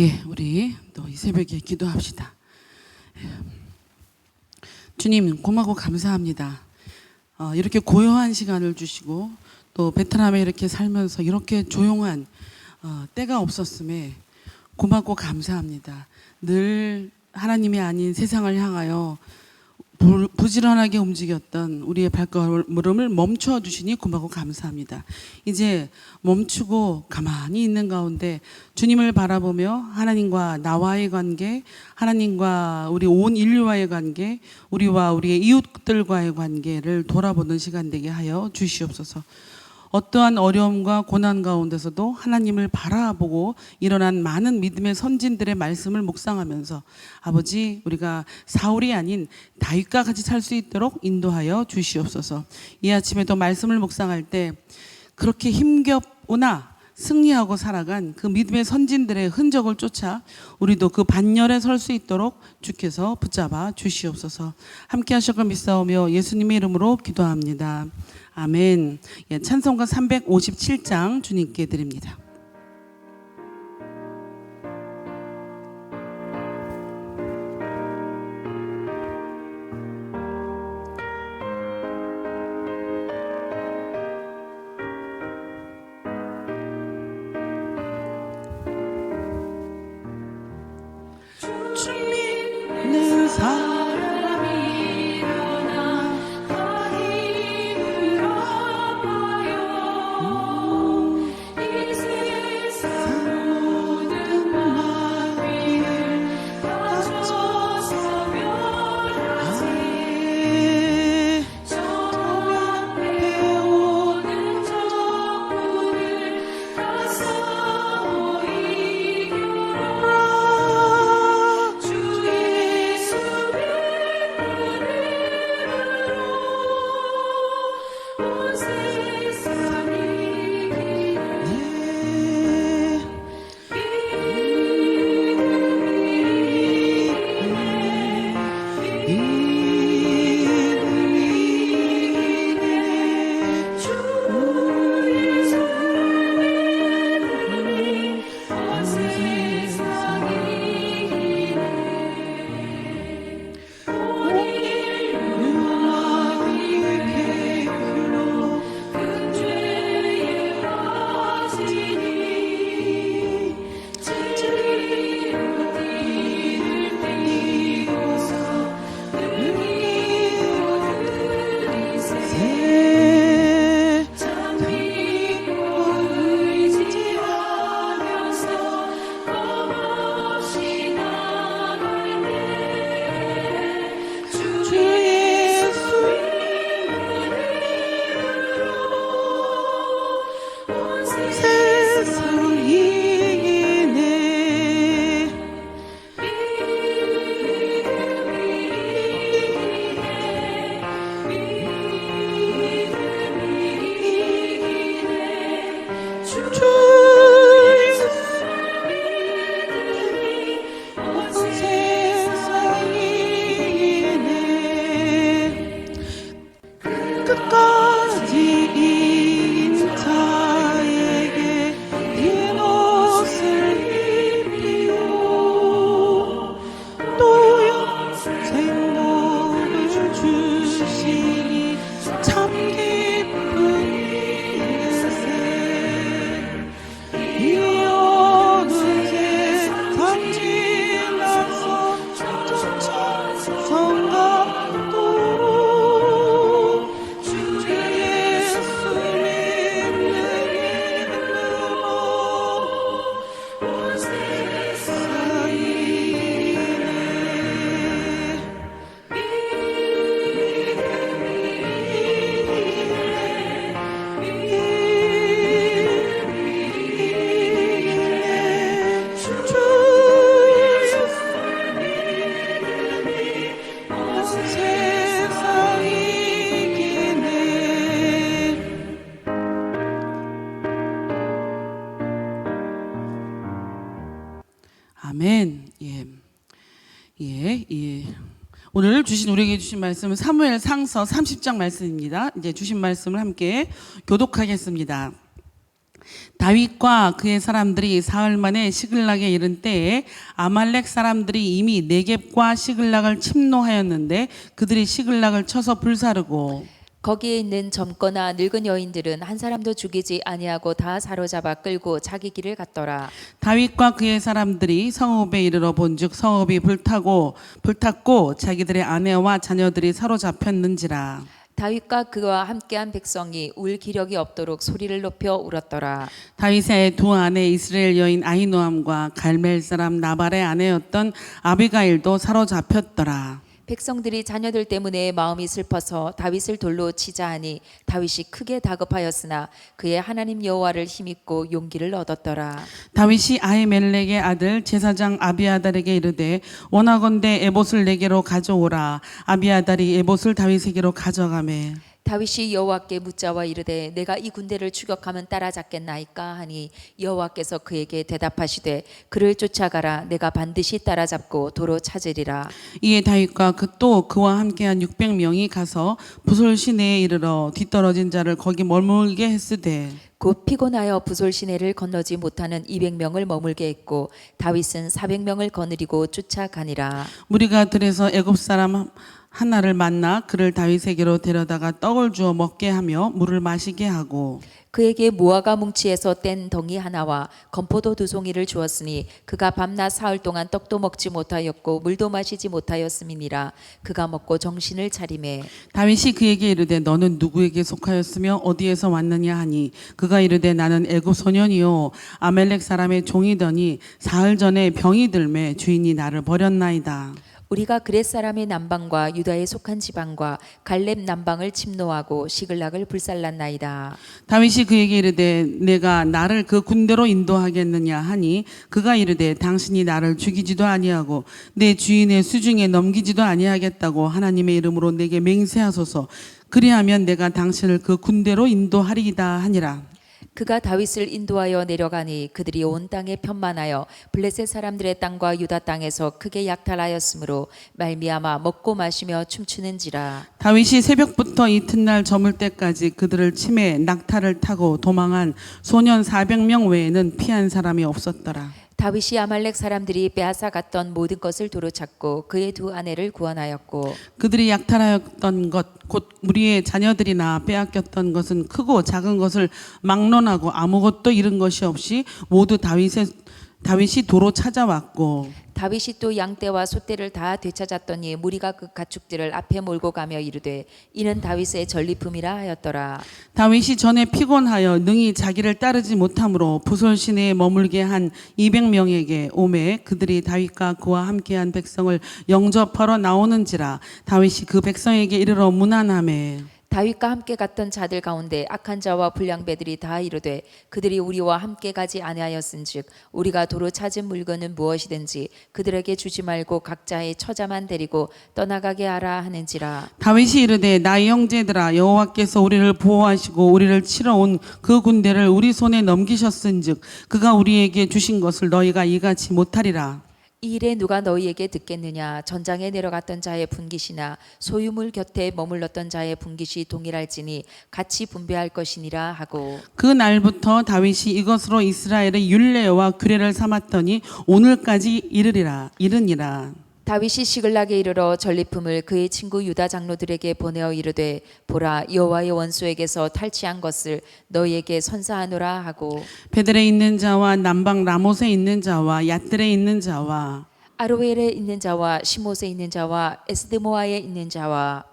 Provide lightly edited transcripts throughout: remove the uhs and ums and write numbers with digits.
예, 우리 또 이 새벽에 기도합시다. 주님 고마고 감사합니다. 이렇게 고요한 시간을 주시고 또 베트남에 이렇게 살면서 이렇게 조용한 때가 없었음에 고맙고 감사합니다. 늘 하나님이 아닌 세상을 향하여 부지런하게 움직였던 우리의 발걸음을 멈춰 주시니 고맙고 감사합니다. 이제 멈추고 가만히 있는 가운데 주님을 바라보며 하나님과 나와의 관계, 하나님과 우리 온 인류와의 관계, 우리와 우리의 이웃들과의 관계를 돌아보는 시간 되게 하여 주시옵소서. 어떠한 어려움과 고난 가운데서도 하나님을 바라보고 일어난 많은 믿음의 선진들의 말씀을 묵상하면서 아버지, 우리가 사울이 아닌 다윗과 같이 살 수 있도록 인도하여 주시옵소서. 이 아침에도 말씀을 묵상할 때 그렇게 힘겹으나 승리하고 살아간 그 믿음의 선진들의 흔적을 쫓아 우리도 그 반열에 설 수 있도록 주께서 붙잡아 주시옵소서. 함께 하실 걸 믿사오며 예수님의 이름으로 기도합니다. 아멘. 찬송가 357장 주님께 드립니다. 주님 내 사랑이 일어나 다 힘을 아파요. 이 세상 모든 마귀를 가져서 멸하세. 저 앞에 오는 적군을 다 싸워 이겨라. 아멘. 오늘 우리에게 주신 말씀은 사무엘상서 30장 말씀입니다. 이제 주신 말씀을 함께 교독하겠습니다. 다윗과 그의 사람들이 사흘 만에 시글락에 이른 때에 아말렉 사람들이 이미 네겝과 시글락을 침노하였는데 그들이 시글락을 쳐서 불사르고 거기에 있는 젊거나 늙은 여인들은 한 사람도 죽이지 아니하고 다 사로잡아 끌고 자기 길을 갔더라. 다윗과 그의 사람들이 성읍에 이르러 본즉 성읍이 불탔고 자기들의 아내와 자녀들이 사로잡혔는지라. 다윗과 그와 함께한 백성이 울 기력이 없도록 소리를 높여 울었더라. 다윗의 두 아내 이스라엘 여인 아히노암과 갈멜 사람 나발의 아내였던 아비가일도 사로잡혔더라. 백성들이 자녀들 때문에 마음이 슬퍼서 다윗을 돌로 치자 하니 다윗이 크게 다급하였으나 그의 하나님 여호와를 힘입고 용기를 얻었더라. 다윗이 아히멜렉의 아들 제사장 아비아달에게 이르되 원하건대 에봇을 내게로 가져오라. 아비아달이 에봇을 다윗에게로 가져가매 다윗이 여호와께 묻자와 이르되 내가 이 군대를 추격하면 따라잡겠나이까 하니 여호와께서 그에게 대답하시되 그를 쫓아가라. 내가 반드시 따라잡고 도로 찾으리라. 이에 다윗과 또 그와 함께한 600명이 가서 부솔 시내에 이르러 뒤떨어진 자를 거기 머물게 했으되 곧 피곤하여 부솔 시내를 건너지 못하는 200명을 머물게 했고 다윗은 400명을 거느리고 쫓아가니라. 무리가 들에서 애굽 사람 하나를 만나 그를 다윗에게로 데려다가 떡을 주어 먹게 하며 물을 마시게 하고 그에게 무화과 뭉치에서 뗀 덩이 하나와 건포도 2송이를 주었으니 그가 밤낮 사흘 동안 떡도 먹지 못하였고 물도 마시지 못하였음이니라. 그가 먹고 정신을 차리매 다윗이 그에게 이르되 너는 누구에게 속하였으며 어디에서 왔느냐 하니 그가 이르되 나는 애굽 소년이요 아멜렉 사람의 종이더니 사흘 전에 병이 들매 주인이 나를 버렸나이다. 우리가 그렛 사람의 남방과 유다에 속한 지방과 갈렙 남방을 침노하고 시글락을 불살랐나이다. 다윗이 그에게 이르되 내가 나를 그 군대로 인도하겠느냐 하니 그가 이르되 당신이 나를 죽이지도 아니하고 내 주인의 수중에 넘기지도 아니하겠다고 하나님의 이름으로 내게 맹세하소서. 그리하면 내가 당신을 그 군대로 인도하리이다 하니라. 그가 다윗을 인도하여 내려가니 그들이 온 땅에 편만하여 블레셋 사람들의 땅과 유다 땅에서 크게 약탈하였으므로 말미암아 먹고 마시며 춤추는지라. 다윗이 새벽부터 이튿날 저물 때까지 그들을 치매 낙타를 타고 도망한 소년 400명 외에는 피한 사람이 없었더라. 다윗이 아말렉 사람들이 빼앗아 갔던 모든 것을 도로 찾고 그의 두 아내를 구원하였고 그들이 약탈하였던 것 곧 우리의 자녀들이나 빼앗겼던 것은 크고 작은 것을 막론하고 아무것도 잃은 것이 없이 모두 다윗이 도로 찾아왔고 다윗이 또 양떼와 소떼를 다 되찾았더니 무리가 그 가축들을 앞에 몰고 가며 이르되 이는 다윗의 전리품이라 하였더라. 다윗이 전에 피곤하여 능히 자기를 따르지 못하므로 부솔 시내에 머물게 한 200명에게 오매 그들이 다윗과 그와 함께한 백성을 영접하러 나오는지라. 다윗이 그 백성에게 이르러 문안하매 다윗과 함께 갔던 자들 가운데 악한 자와 불량배들이 다 이르되 그들이 우리와 함께 가지 아니하였은즉 우리가 도로 찾은 물건은 무엇이든지 그들에게 주지 말고 각자의 처자만 데리고 떠나가게 하라 하는지라. 다윗이 이르되 나의 형제들아 여호와께서 우리를 보호하시고 우리를 치러 온 그 군대를 우리 손에 넘기셨은즉 그가 우리에게 주신 것을 너희가 이같이 못하리라. 이 일에 누가 너희에게 듣겠느냐. 전장에 내려갔던 자의 분깃이나 소유물 곁에 머물렀던 자의 분깃이 동일할지니 같이 분배할 것이니라 하고 그 날부터 다윗이 이것으로 이스라엘의 율례와 규례를 삼았더니 오늘까지 이르니라. 다윗이 시글락에 이르러 전리품을 그의 친구 유다 장로들에게 보내어 이르되 보라 여호와의 원수에게서 탈취한 것을 너희에게 선사하노라 하고 베델에 있는 자와 남방 라못에 있는 자와 얏들에 있는 자와 아로엘에 있는 자와 시못에 있는 자와 에스드모아에 있는 자와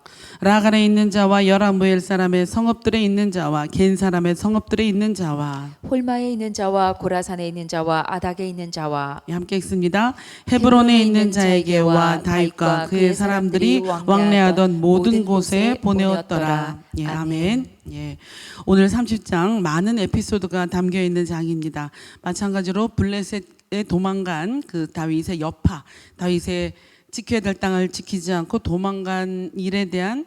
라갈에 있는 자와 여라무엘 사람의 성읍들에 있는 자와 겐 사람의 성읍들에 있는 자와 홀마에 있는 자와 고라산에 있는 자와 아닥에 있는 자와 함께 읽습니다. 헤브론에 있는 자에게와 다윗과 그의 사람들이 왕래하던 모든 곳에 보내었더라. 예, 아멘. 예, 오늘 30장 많은 에피소드가 담겨 있는 장입니다. 마찬가지로 블레셋에 도망간 그 다윗의 여파, 다윗의 지켜야 될 땅을 지키지 않고 도망간 일에 대한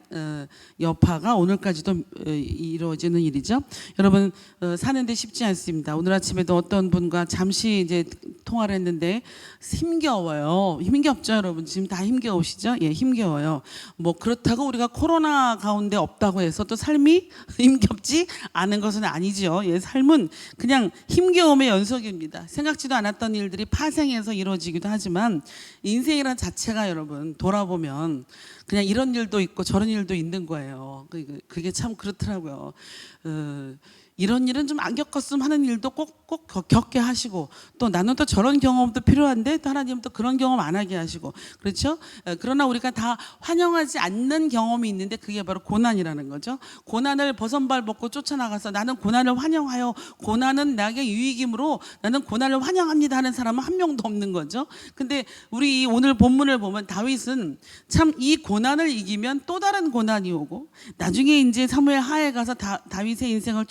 여파가 오늘까지도 이루어지는 일이죠. 여러분 사는데 쉽지 않습니다. 오늘 아침에도 어떤 분과 잠시 이제 통화를 했는데 힘겨워요. 힘겹죠, 여러분. 지금 다 힘겨우시죠? 예, 힘겨워요. 뭐 그렇다고 우리가 코로나 가운데 없다고 해서 또 삶이 힘겹지 않은 것은 아니죠. 예, 삶은 그냥 힘겨움의 연속입니다. 생각지도 않았던 일들이 파생해서 이루어지기도 하지만 인생이란 자체가 여러분 돌아보면 그냥 이런 일도 있고 저런 일도 있는 거예요. 그게 참 그렇더라고요. 이런 일은 좀 안 겪었으면 하는 일도 꼭 겪게 하시고 또 나는 또 저런 경험도 필요한데 또 하나님은 또 그런 경험 안 하게 하시고 그렇죠? 그러나 우리가 다 환영하지 않는 경험이 있는데 그게 바로 고난이라는 거죠. 고난을 버선발 벗고 쫓아나가서 나는 고난을 환영하여 고난은 나에게 유익이므로 나는 고난을 환영합니다 하는 사람은 한 명도 없는 거죠. 근데 우리 오늘 본문을 보면 다윗은 참 이 고난을 이기면 또 다른 고난이 오고 나중에 이제 사무엘 하에 가서 다윗의 인생을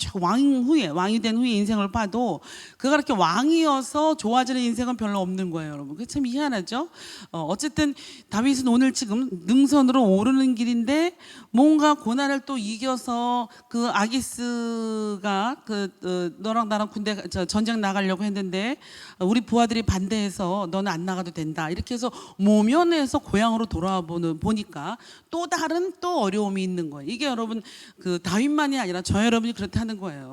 왕이 된 후에 인생을 봐도 그가 그렇게 왕이어서 좋아지는 인생은 별로 없는 거예요, 여러분. 그게 참 희한하죠. 어쨌든 다윗은 오늘 지금 능선으로 오르는 길인데 뭔가 고난을 또 이겨서 그 아기스가 너랑 나랑 군대 전쟁 나가려고 했는데 우리 부하들이 반대해서 너는 안 나가도 된다 이렇게 해서 모면해서 고향으로 돌아와 보니까 또 다른 또 어려움이 있는 거예요. 이게 여러분 그 다윗만이 아니라 저 여러분이 그렇다는 거예요.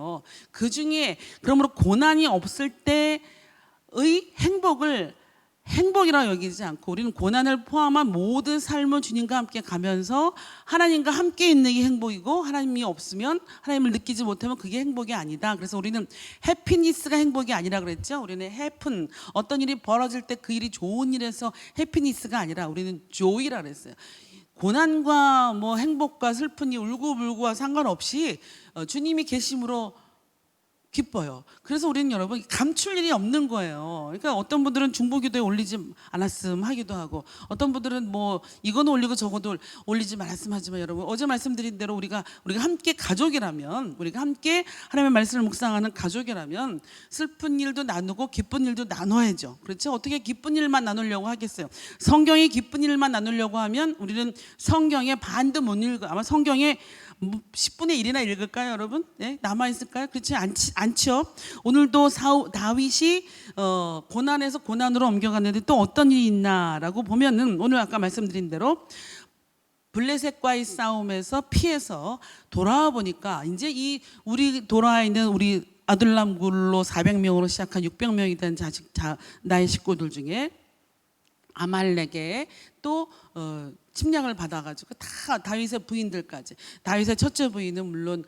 그 중에 그러므로 고난이 없을 때의 행복이라 여기지 않고 우리는 고난을 포함한 모든 삶을 주님과 함께 가면서 하나님과 함께 있는 게 행복이고 하나님이 없으면 하나님을 느끼지 못하면 그게 행복이 아니다. 그래서 우리는 해피니스가 행복이 아니라 그랬죠. 우리는 해픈 어떤 일이 벌어질 때 그 일이 좋은 일에서 해피니스가 아니라 우리는 조이라 그랬어요. 고난과 뭐 행복과 슬픔이 울고불고와 상관없이 주님이 계심으로 기뻐요. 그래서 우리는 여러분 감출 일이 없는 거예요. 그러니까 어떤 분들은 중보기도에 올리지 않았음 하기도 하고 어떤 분들은 뭐 이거는 올리고 저거도 올리지 말았음 하지만 여러분 어제 말씀드린 대로 우리가 함께 가족이라면 우리가 함께 하나님의 말씀을 묵상하는 가족이라면 슬픈 일도 나누고 기쁜 일도 나눠야죠. 그렇죠? 어떻게 기쁜 일만 나누려고 하겠어요? 성경이 기쁜 일만 나누려고 하면 우리는 성경의 반도 못 읽어. 아마 성경에 10분의 1이나 읽을까요, 여러분? 네? 남아있을까요? 그렇지 않죠. 오늘도 다윗이 고난에서 고난으로 옮겨갔는데 또 어떤 일이 있나라고 보면은 오늘 아까 말씀드린 대로 블레셋과의 싸움에서 피해서 돌아와 보니까 이제 우리 돌아와 있는 우리 아둘람 굴로 400명으로 시작한 600명이 된 나의 식구들 중에 아말렉에 또 침략을 받아가지고 다 다윗의 부인들까지 다윗의 첫째 부인은 물론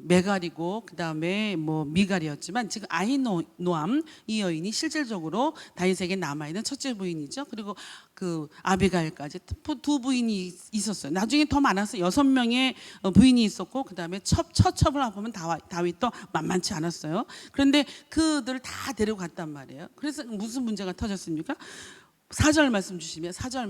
메갈이고 그 다음에 뭐 미갈이었지만 지금 아히노암 이 여인이 실질적으로 다윗에게 남아있는 첫째 부인이죠. 그리고 그 아비가일까지 두 부인이 있었어요. 나중에 더 많았어요. 6명의 부인이 있었고 그 다음에 처첩을 보면 다윗도 만만치 않았어요. 그런데 그들을 다 데리고 갔단 말이에요. 그래서 무슨 문제가 터졌습니까? 4절 말씀 주시면 4절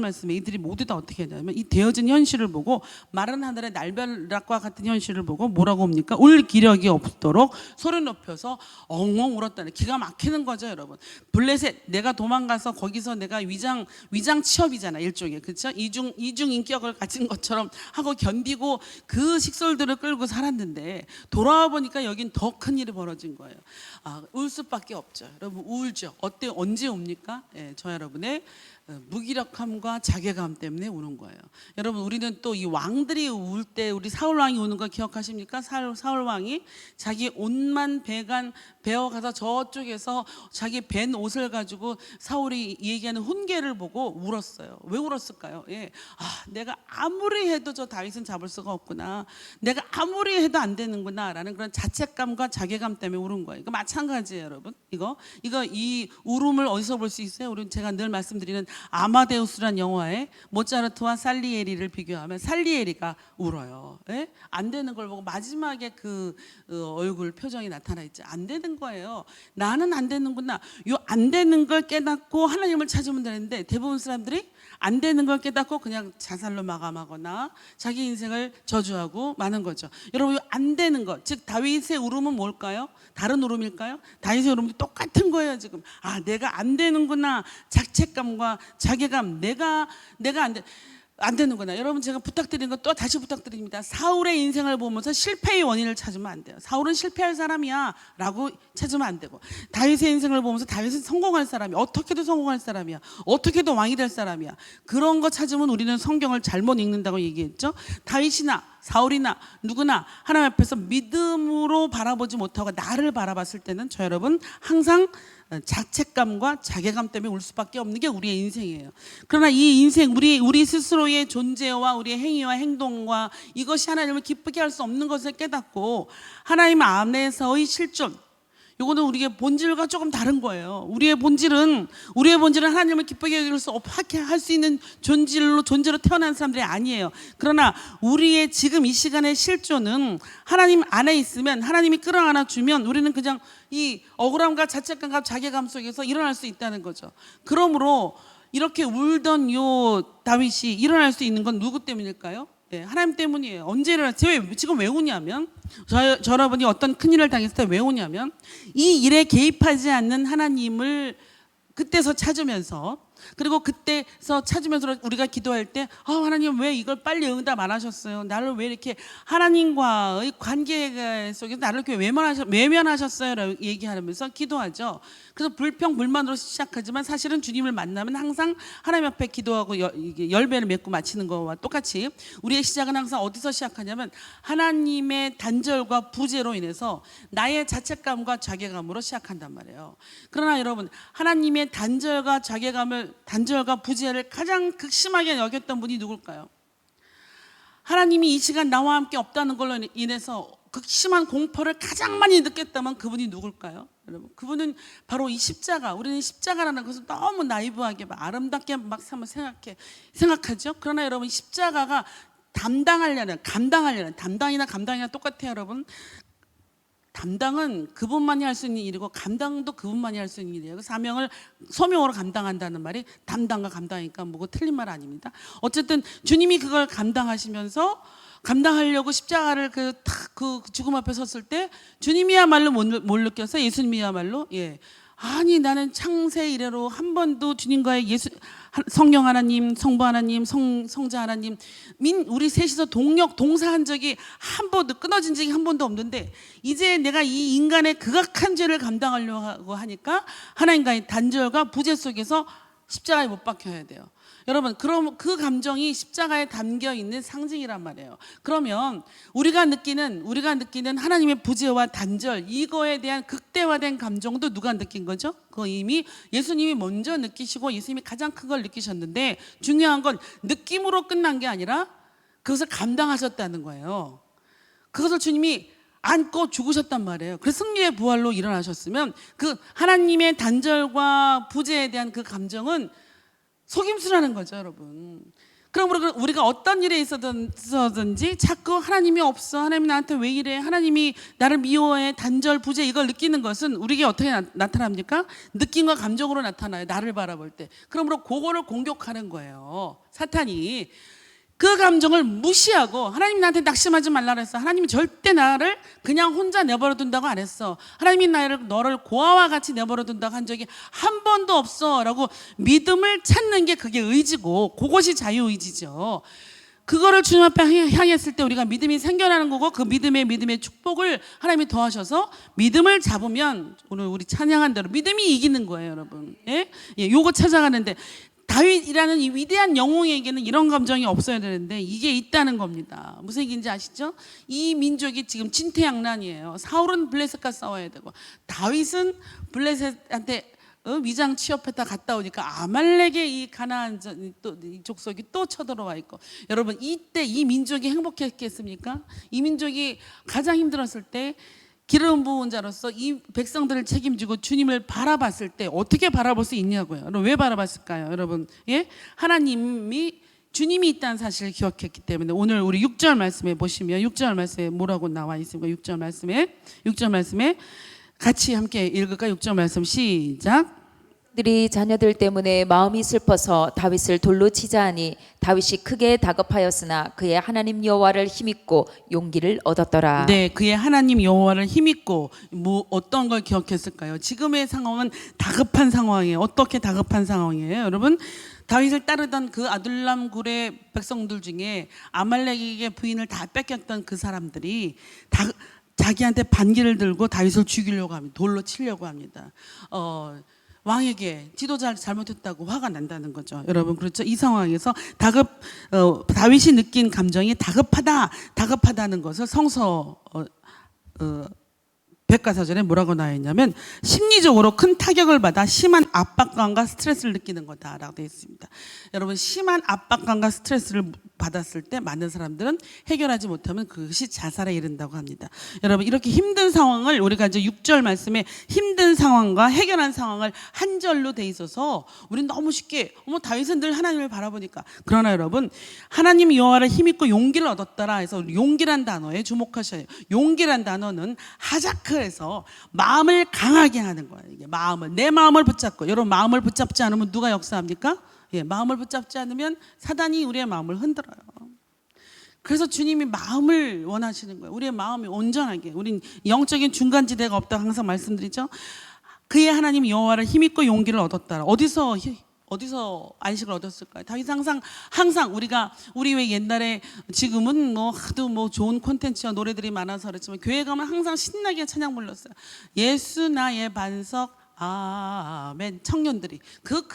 말씀에 이들이 모두 다 어떻게 하냐면 이 되어진 현실을 보고 마른 하늘의 날벼락과 같은 현실을 보고 뭐라고 합니까? 울 기력이 없도록 소리 높여서 엉엉 울었다는 기가 막히는 거죠, 여러분. 블레셋 내가 도망가서 거기서 내가 위장 취업이잖아 일종의 그렇죠? 이중 인격을 가진 것처럼 하고 견디고 그 식솔들을 끌고 살았는데 돌아와 보니까 여긴 더 큰 일이 벌어진 거예요. 울 수밖에 없죠, 여러분. 울죠. 어때 언제 옵니까? 예, 저 여러분의 무기력함과 자괴감 때문에 우는 거예요. 여러분 우리는 또 이 왕들이 울 때 우리 사울 왕이 우는 거 기억하십니까? 사울 왕이 자기 옷만 베어가서 저쪽에서 자기 벤 옷을 가지고 사울이 얘기하는 훈계를 보고 울었어요. 왜 울었을까요? 예, 내가 아무리 해도 저 다윗은 잡을 수가 없구나. 내가 아무리 해도 안 되는구나라는 그런 자책감과 자괴감 때문에 울은 거예요. 이거 마찬가지예요, 여러분. 이 울음을 어디서 볼 수 있어요? 우리 제가 늘 말씀드리는 아마데우스란 영화에 모차르트와 살리에리를 비교하면 살리에리가 울어요. 예? 안 되는 걸 보고 마지막에 그 얼굴 표정이 나타나 있지. 안 되는 거예요. 나는 안 되는구나. 요 안 되는 걸 깨닫고 하나님을 찾으면 되는데 대부분 사람들이 안 되는 걸 깨닫고 그냥 자살로 마감하거나 자기 인생을 저주하고 마는 거죠. 여러분, 안 되는 것, 즉 다윗의 울음은 뭘까요? 다른 울음일까요? 다윗의 울음도 똑같은 거예요. 지금 내가 안 되는구나, 자책감과 자괴감, 내가 안 되는구나. 여러분, 제가 부탁드리는 거 또 다시 부탁드립니다. 사울의 인생을 보면서 실패의 원인을 찾으면 안 돼요. 사울은 실패할 사람이야 라고 찾으면 안 되고, 다윗의 인생을 보면서 다윗은 성공할 사람이야, 어떻게든 성공할 사람이야, 어떻게든 왕이 될 사람이야, 그런 거 찾으면 우리는 성경을 잘못 읽는다고 얘기했죠. 다윗이나 사울이나 누구나 하나님 앞에서 믿음으로 바라보지 못하고 나를 바라봤을 때는 저 여러분 항상 자책감과 자괴감 때문에 울 수밖에 없는 게 우리의 인생이에요. 그러나 이 인생, 우리 스스로의 존재와 우리의 행위와 행동과 이것이 하나님을 기쁘게 할 수 없는 것을 깨닫고 하나님 안에서의 실존, 이거는 우리의 본질과 조금 다른 거예요. 우리의 본질은 하나님을 기쁘게 할 수 있는 존재로 태어난 사람들이 아니에요. 그러나 우리의 지금 이 시간의 실존은 하나님 안에 있으면, 하나님이 끌어안아 주면 우리는 그냥 이 억울함과 자책감과 자괴감 속에서 일어날 수 있다는 거죠. 그러므로 이렇게 울던 요 다윗이 일어날 수 있는 건 누구 때문일까요? 하나님 때문이에요. 언제 일어났어요? 지금 왜 우냐면, 여러분이 어떤 큰일을 당했을 때 왜 우냐면, 이 일에 개입하지 않는 하나님을 그때서 찾으면서, 그리고 그때서 찾으면서 우리가 기도할 때 하나님 왜 이걸 빨리 응답 안 하셨어요? 나를 왜 이렇게 하나님과의 관계 속에서 나를 이렇게 외면하셨어요? 라고 얘기하면서 기도하죠. 그래서 불평불만으로 시작하지만 사실은 주님을 만나면 항상 하나님 앞에 기도하고 열매를 맺고 마치는 거와 똑같이 우리의 시작은 항상 어디서 시작하냐면 하나님의 단절과 부재로 인해서 나의 자책감과 자괴감으로 시작한단 말이에요. 그러나 여러분, 하나님의 단절과 부재를 가장 극심하게 여겼던 분이 누굴까요? 하나님이 이 시간 나와 함께 없다는 걸로 인해서 극심한 공포를 가장 많이 느꼈다면 그분이 누굴까요? 여러분, 그분은 바로 이 십자가. 우리는 십자가라는 것을 너무 나이브하게 아름답게 생각하죠. 그러나 여러분, 십자가가 감당하려는 담당이나 감당이나 똑같아요. 여러분, 담당은 그분만이 할 수 있는 일이고 감당도 그분만이 할 수 있는 일이에요. 사명을 소명으로 감당한다는 말이 담당과 감당이니까 뭐고 틀린 말 아닙니다. 어쨌든 주님이 그걸 감당하려고 십자가를 그 죽음 앞에 섰을 때 주님이야말로 못 느껴서 예수님이야말로 아니 나는 창세 이래로 한 번도 주님과의 성령 하나님, 성부 하나님, 성자 하나님 우리 셋이서 동사한 적이 한 번도, 끊어진 적이 한 번도 없는데 이제 내가 이 인간의 극악한 죄를 감당하려고 하니까 하나님과의 단절과 부재 속에서 십자가에 못 박혀야 돼요. 여러분, 그럼 그 감정이 십자가에 담겨 있는 상징이란 말이에요. 그러면 우리가 느끼는 하나님의 부재와 단절, 이거에 대한 극대화된 감정도 누가 느낀 거죠? 그거 이미 예수님이 먼저 느끼시고 예수님이 가장 큰 걸 느끼셨는데, 중요한 건 느낌으로 끝난 게 아니라 그것을 감당하셨다는 거예요. 그것을 주님이 안고 죽으셨단 말이에요. 그래서 승리의 부활로 일어나셨으면 그 하나님의 단절과 부재에 대한 그 감정은 속임수라는 거죠, 여러분. 그러므로 우리가 어떤 일에 있어든지 자꾸 하나님이 없어, 하나님이 나한테 왜 이래, 하나님이 나를 미워해, 단절, 부재, 이걸 느끼는 것은 우리에게 어떻게 나타납니까? 느낌과 감정으로 나타나요, 나를 바라볼 때. 그러므로 그거를 공격하는 거예요, 사탄이. 그 감정을 무시하고, 하나님이 나한테 낙심하지 말라 그랬어. 하나님이 절대 나를 그냥 혼자 내버려 둔다고 안 했어. 하나님이 너를 고아와 같이 내버려 둔다고 한 적이 한 번도 없어 라고 믿음을 찾는 게 그게 의지고, 그것이 자유의지죠. 그거를 주님 앞에 향했을 때 우리가 믿음이 생겨나는 거고, 그 믿음의 축복을 하나님이 더하셔서 믿음을 잡으면 오늘 우리 찬양한 대로 믿음이 이기는 거예요, 여러분. 요거 찾아가는데 다윗이라는 이 위대한 영웅에게는 이런 감정이 없어야 되는데 이게 있다는 겁니다. 무슨 얘기인지 아시죠? 이 민족이 지금 진퇴양난이에요. 사울은 블레셋과 싸워야 되고, 다윗은 블레셋한테 위장 취업했다 갔다 오니까 아말렉의 이 가나안 이 족속이 또 쳐들어와 있고, 여러분, 이때 이 민족이 행복했겠습니까? 이 민족이 가장 힘들었을 때 기름 부은 자로서 이 백성들을 책임지고 주님을 바라봤을 때 어떻게 바라볼 수 있냐고요. 여러분, 왜 바라봤을까요? 여러분, 주님이 있다는 사실을 기억했기 때문에. 오늘 우리 6절 말씀에 보시면 6절 말씀에 뭐라고 나와 있습니까? 6절 말씀에 같이 함께 읽을까? 6절 말씀 시작. 들이 자녀들 때문에 마음이 슬퍼서 다윗을 돌로 치자 하니 다윗이 크게 다급하였으나 그의 하나님 여호와를 힘입고 용기를 얻었더라. 네, 그의 하나님 여호와를 힘입고 뭐 어떤 걸 기억했을까요? 지금의 상황은 다급한 상황이에요. 어떻게 다급한 상황이에요, 여러분? 다윗을 따르던 그 아둘람 굴의 백성들 중에 아말렉에게 부인을 다 뺏겼던 그 사람들이 자기한테 반기를 들고 다윗을 죽이려고 합니다. 돌로 치려고 합니다. 왕에게 지도자를 잘못했다고 화가 난다는 거죠. 여러분, 그렇죠? 이 상황에서 다윗이 느낀 감정이 다급하다는 것을 성서 백과사전에 뭐라고 나와 있냐면 심리적으로 큰 타격을 받아 심한 압박감과 스트레스를 느끼는 거다라고 되어 있습니다. 여러분, 심한 압박감과 스트레스를 받았을 때 많은 사람들은 해결하지 못하면 그것이 자살에 이른다고 합니다. 여러분, 이렇게 힘든 상황을 우리가 이제 6절 말씀에 힘든 상황과 해결한 상황을 한 절로 돼 있어서 우리는 너무 쉽게 다윗은 늘 하나님을 바라보니까. 그러나 여러분, 하나님 여호와를 힘입고 용기를 얻었더라 해서 용기란 단어에 주목하셔야 해요. 용기란 단어는 하자크에서 마음을 강하게 하는 거예요. 이게 내 마음을 붙잡고, 여러분, 마음을 붙잡지 않으면 누가 역사합니까? 예, 마음을 붙잡지 않으면 사단이 우리의 마음을 흔들어요. 그래서 주님이 마음을 원하시는 거예요. 우리의 마음이 온전하게. 우린 영적인 중간지대가 없다고 항상 말씀드리죠. 그의 하나님 여호와를 힘입고 용기를 얻었다. 어디서 안식을 얻었을까요? 다윗 항상 우리 왜 옛날에 지금은 하도 좋은 콘텐츠와 노래들이 많아서 그렇지만 교회 가면 항상 신나게 찬양 불렀어요. 예수 나의 반석 아멘. 청년들이 그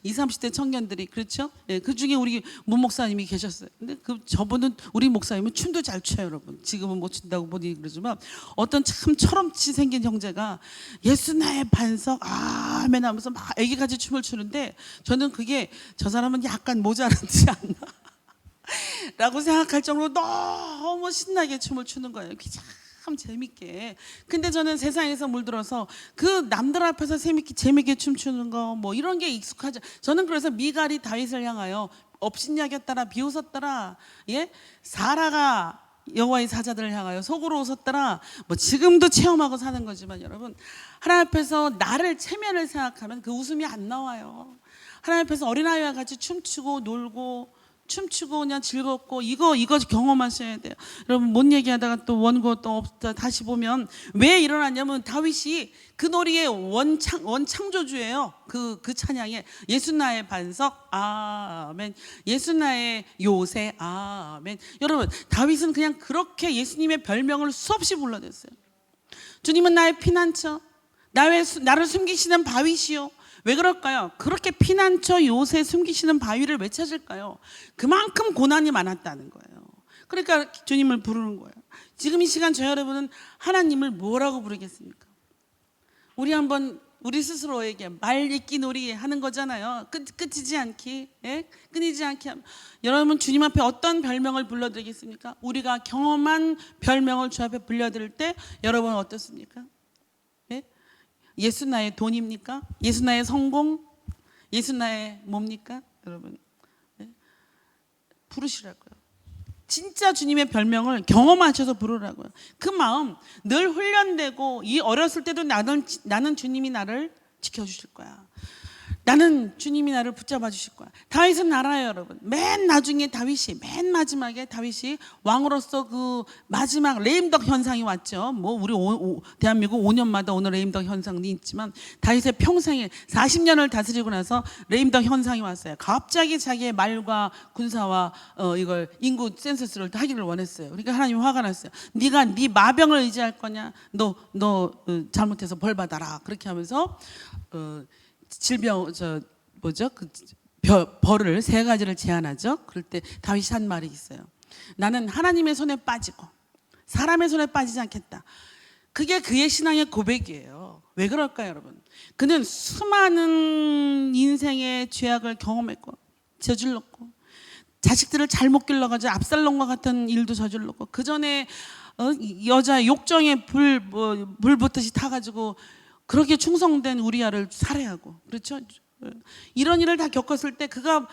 20, 30대 청년들이, 그렇죠? 예, 그 중에 우리 문 목사님이 계셨어요. 근데 저분은, 우리 목사님은 춤도 잘 춰요, 여러분. 지금은 못 춘다고 보니 그러지만 어떤 참 철없이 생긴 형제가 예수 나의 반석 아멘 하면서 막 애기같이 춤을 추는데 저는 그게 저 사람은 약간 모자란지 않나 라고 생각할 정도로 너무 신나게 춤을 추는 거예요. 참 재밌게. 근데 저는 세상에서 물들어서 그 남들 앞에서 재밌게 춤추는 거 이런 게 익숙하죠. 저는 그래서 미갈이 다윗을 향하여 업신여겼더라, 비웃었더라. 예? 사라가 여호와의 사자들을 향하여 속으로 웃었더라. 지금도 체험하고 사는 거지만 여러분, 하나님 앞에서 나를 체면을 생각하면 그 웃음이 안 나와요. 하나님 앞에서 어린아이와 같이 춤추고 놀고 그냥 즐겁고 이거 경험하셔야 돼요. 여러분, 뭔 얘기하다가 또 원고 또 없다 다시 보면 왜 일어났냐면 다윗이 그 놀이의 원창조주예요. 그 찬양에 예수 나의 반석 아멘, 예수 나의 요새 아멘. 여러분, 다윗은 그냥 그렇게 예수님의 별명을 수없이 불러댔어요. 주님은 나의 피난처, 나를 숨기시는 바위시오. 왜 그럴까요? 그렇게 피난처 요새 숨기시는 바위를 왜 찾을까요? 그만큼 고난이 많았다는 거예요. 그러니까 주님을 부르는 거예요. 지금 이 시간 저 여러분은 하나님을 뭐라고 부르겠습니까? 우리 한번 우리 스스로에게 말 잇기 놀이 하는 거잖아요. 끊이지 않기, 예? 끊이지 않게. 여러분, 주님 앞에 어떤 별명을 불러드리겠습니까? 우리가 경험한 별명을 주 앞에 불러드릴 때 여러분 어떻습니까? 예수 나의 돈입니까? 예수 나의 성공? 예수 나의 뭡니까? 여러분, 네? 부르시라고요. 진짜 주님의 별명을 경험하셔서 부르라고요. 그 마음 늘 훈련되고, 이 어렸을 때도 나는 주님이 나를 지켜주실 거야. 나는 주님이 나를 붙잡아 주실 거야. 다윗은 알아요, 여러분. 맨 마지막에 다윗이 왕으로서 그 마지막 레임덕 현상이 왔죠. 우리 대한민국 5년마다 오늘 레임덕 현상이 있지만 다윗의 평생에 40년을 다스리고 나서 레임덕 현상이 왔어요. 갑자기 자기의 말과 군사와 이걸 인구 센서스를 하기를 원했어요. 그러니까 하나님이 화가 났어요. 네가 네 마병을 의지할 거냐? 너 잘못해서 벌 받아라. 그렇게 하면서 벌을 3가지를 제안하죠. 그럴 때 다윗이 한 말이 있어요. 나는 하나님의 손에 빠지고 사람의 손에 빠지지 않겠다. 그게 그의 신앙의 고백이에요. 왜 그럴까요, 여러분? 그는 수많은 인생의 죄악을 경험했고 저질렀고, 자식들을 잘못 길러가지고 압살롬과 같은 일도 저질렀고, 그 전에 여자 욕정에 불 붙듯이 타가지고 그렇게 충성된 우리아를 살해하고, 그렇죠? 이런 일을 다 겪었을 때, 그가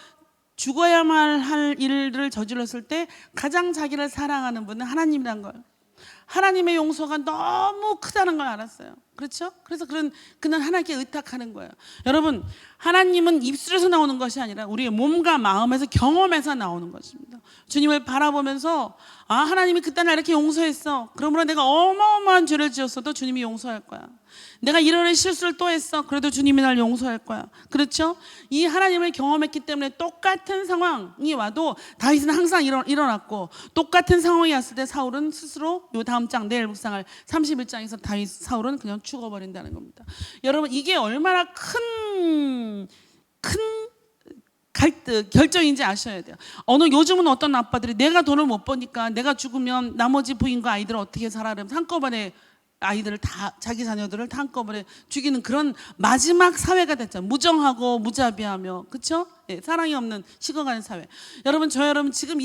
죽어야만 할 일을 저질렀을 때 가장 자기를 사랑하는 분은 하나님이란 거예요. 하나님의 용서가 너무 크다는 걸 알았어요. 그렇죠? 그래서 그는 하나님께 의탁하는 거예요. 여러분, 하나님은 입술에서 나오는 것이 아니라 우리의 몸과 마음에서 경험해서 나오는 것입니다. 주님을 바라보면서 하나님이 그때 나 이렇게 용서했어. 그러므로 내가 어마어마한 죄를 지었어도 주님이 용서할 거야. 내가 이런 실수를 또 했어. 그래도 주님이 날 용서할 거야. 그렇죠? 이 하나님을 경험했기 때문에 똑같은 상황이 와도 다윗은 항상 일어났고, 똑같은 상황이 왔을 때 사울은 스스로 요 다음 장 내일 묵상할 31장에서 사울은 그냥 죽어버린다는 겁니다. 여러분, 이게 얼마나 큰 결정인지 아셔야 돼요. 요즘은 어떤 아빠들이 내가 돈을 못 버니까 내가 죽으면 나머지 부인과 아이들 어떻게 살아? 그러면 한꺼번에 아이들을 다, 자기 자녀들을 다 한꺼번에 죽이는 그런 마지막 사회가 됐잖아요. 무정하고 무자비하며, 그렇죠? 예, 사랑이 없는 식어가는 사회. 여러분, 저 여러분 지금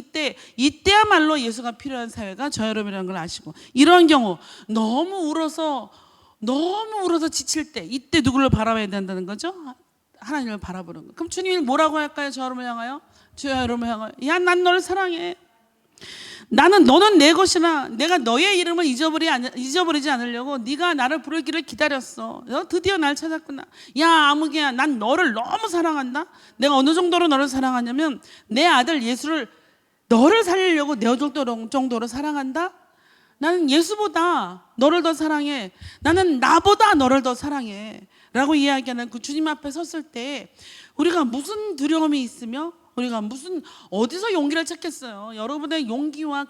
이때야말로 예수가 필요한 사회가 저 여러분이라는 걸 아시고, 이런 경우 너무 울어서 지칠 때 이때 누구를 바라봐야 된다는 거죠? 하나님을 바라보는 거. 그럼 주님이 뭐라고 할까요? 저 여러분을 향하여? 저 여러분을 향하여, 야, 난 너를 사랑해. 너는 내 것이나 내가 너의 이름을 잊어버리지 않으려고 네가 나를 부르기를 기다렸어. 너 드디어 날 찾았구나. 야, 아무개야, 난 너를 너무 사랑한다. 내가 어느 정도로 너를 사랑하냐면 내 아들 예수를 너를 살리려고 내어줄 정도로 사랑한다. 나는 예수보다 너를 더 사랑해. 나는 나보다 너를 더 사랑해 라고 이야기하는 그 주님 앞에 섰을 때 우리가 무슨 두려움이 있으며 우리가 어디서 용기를 찾겠어요. 여러분의 용기와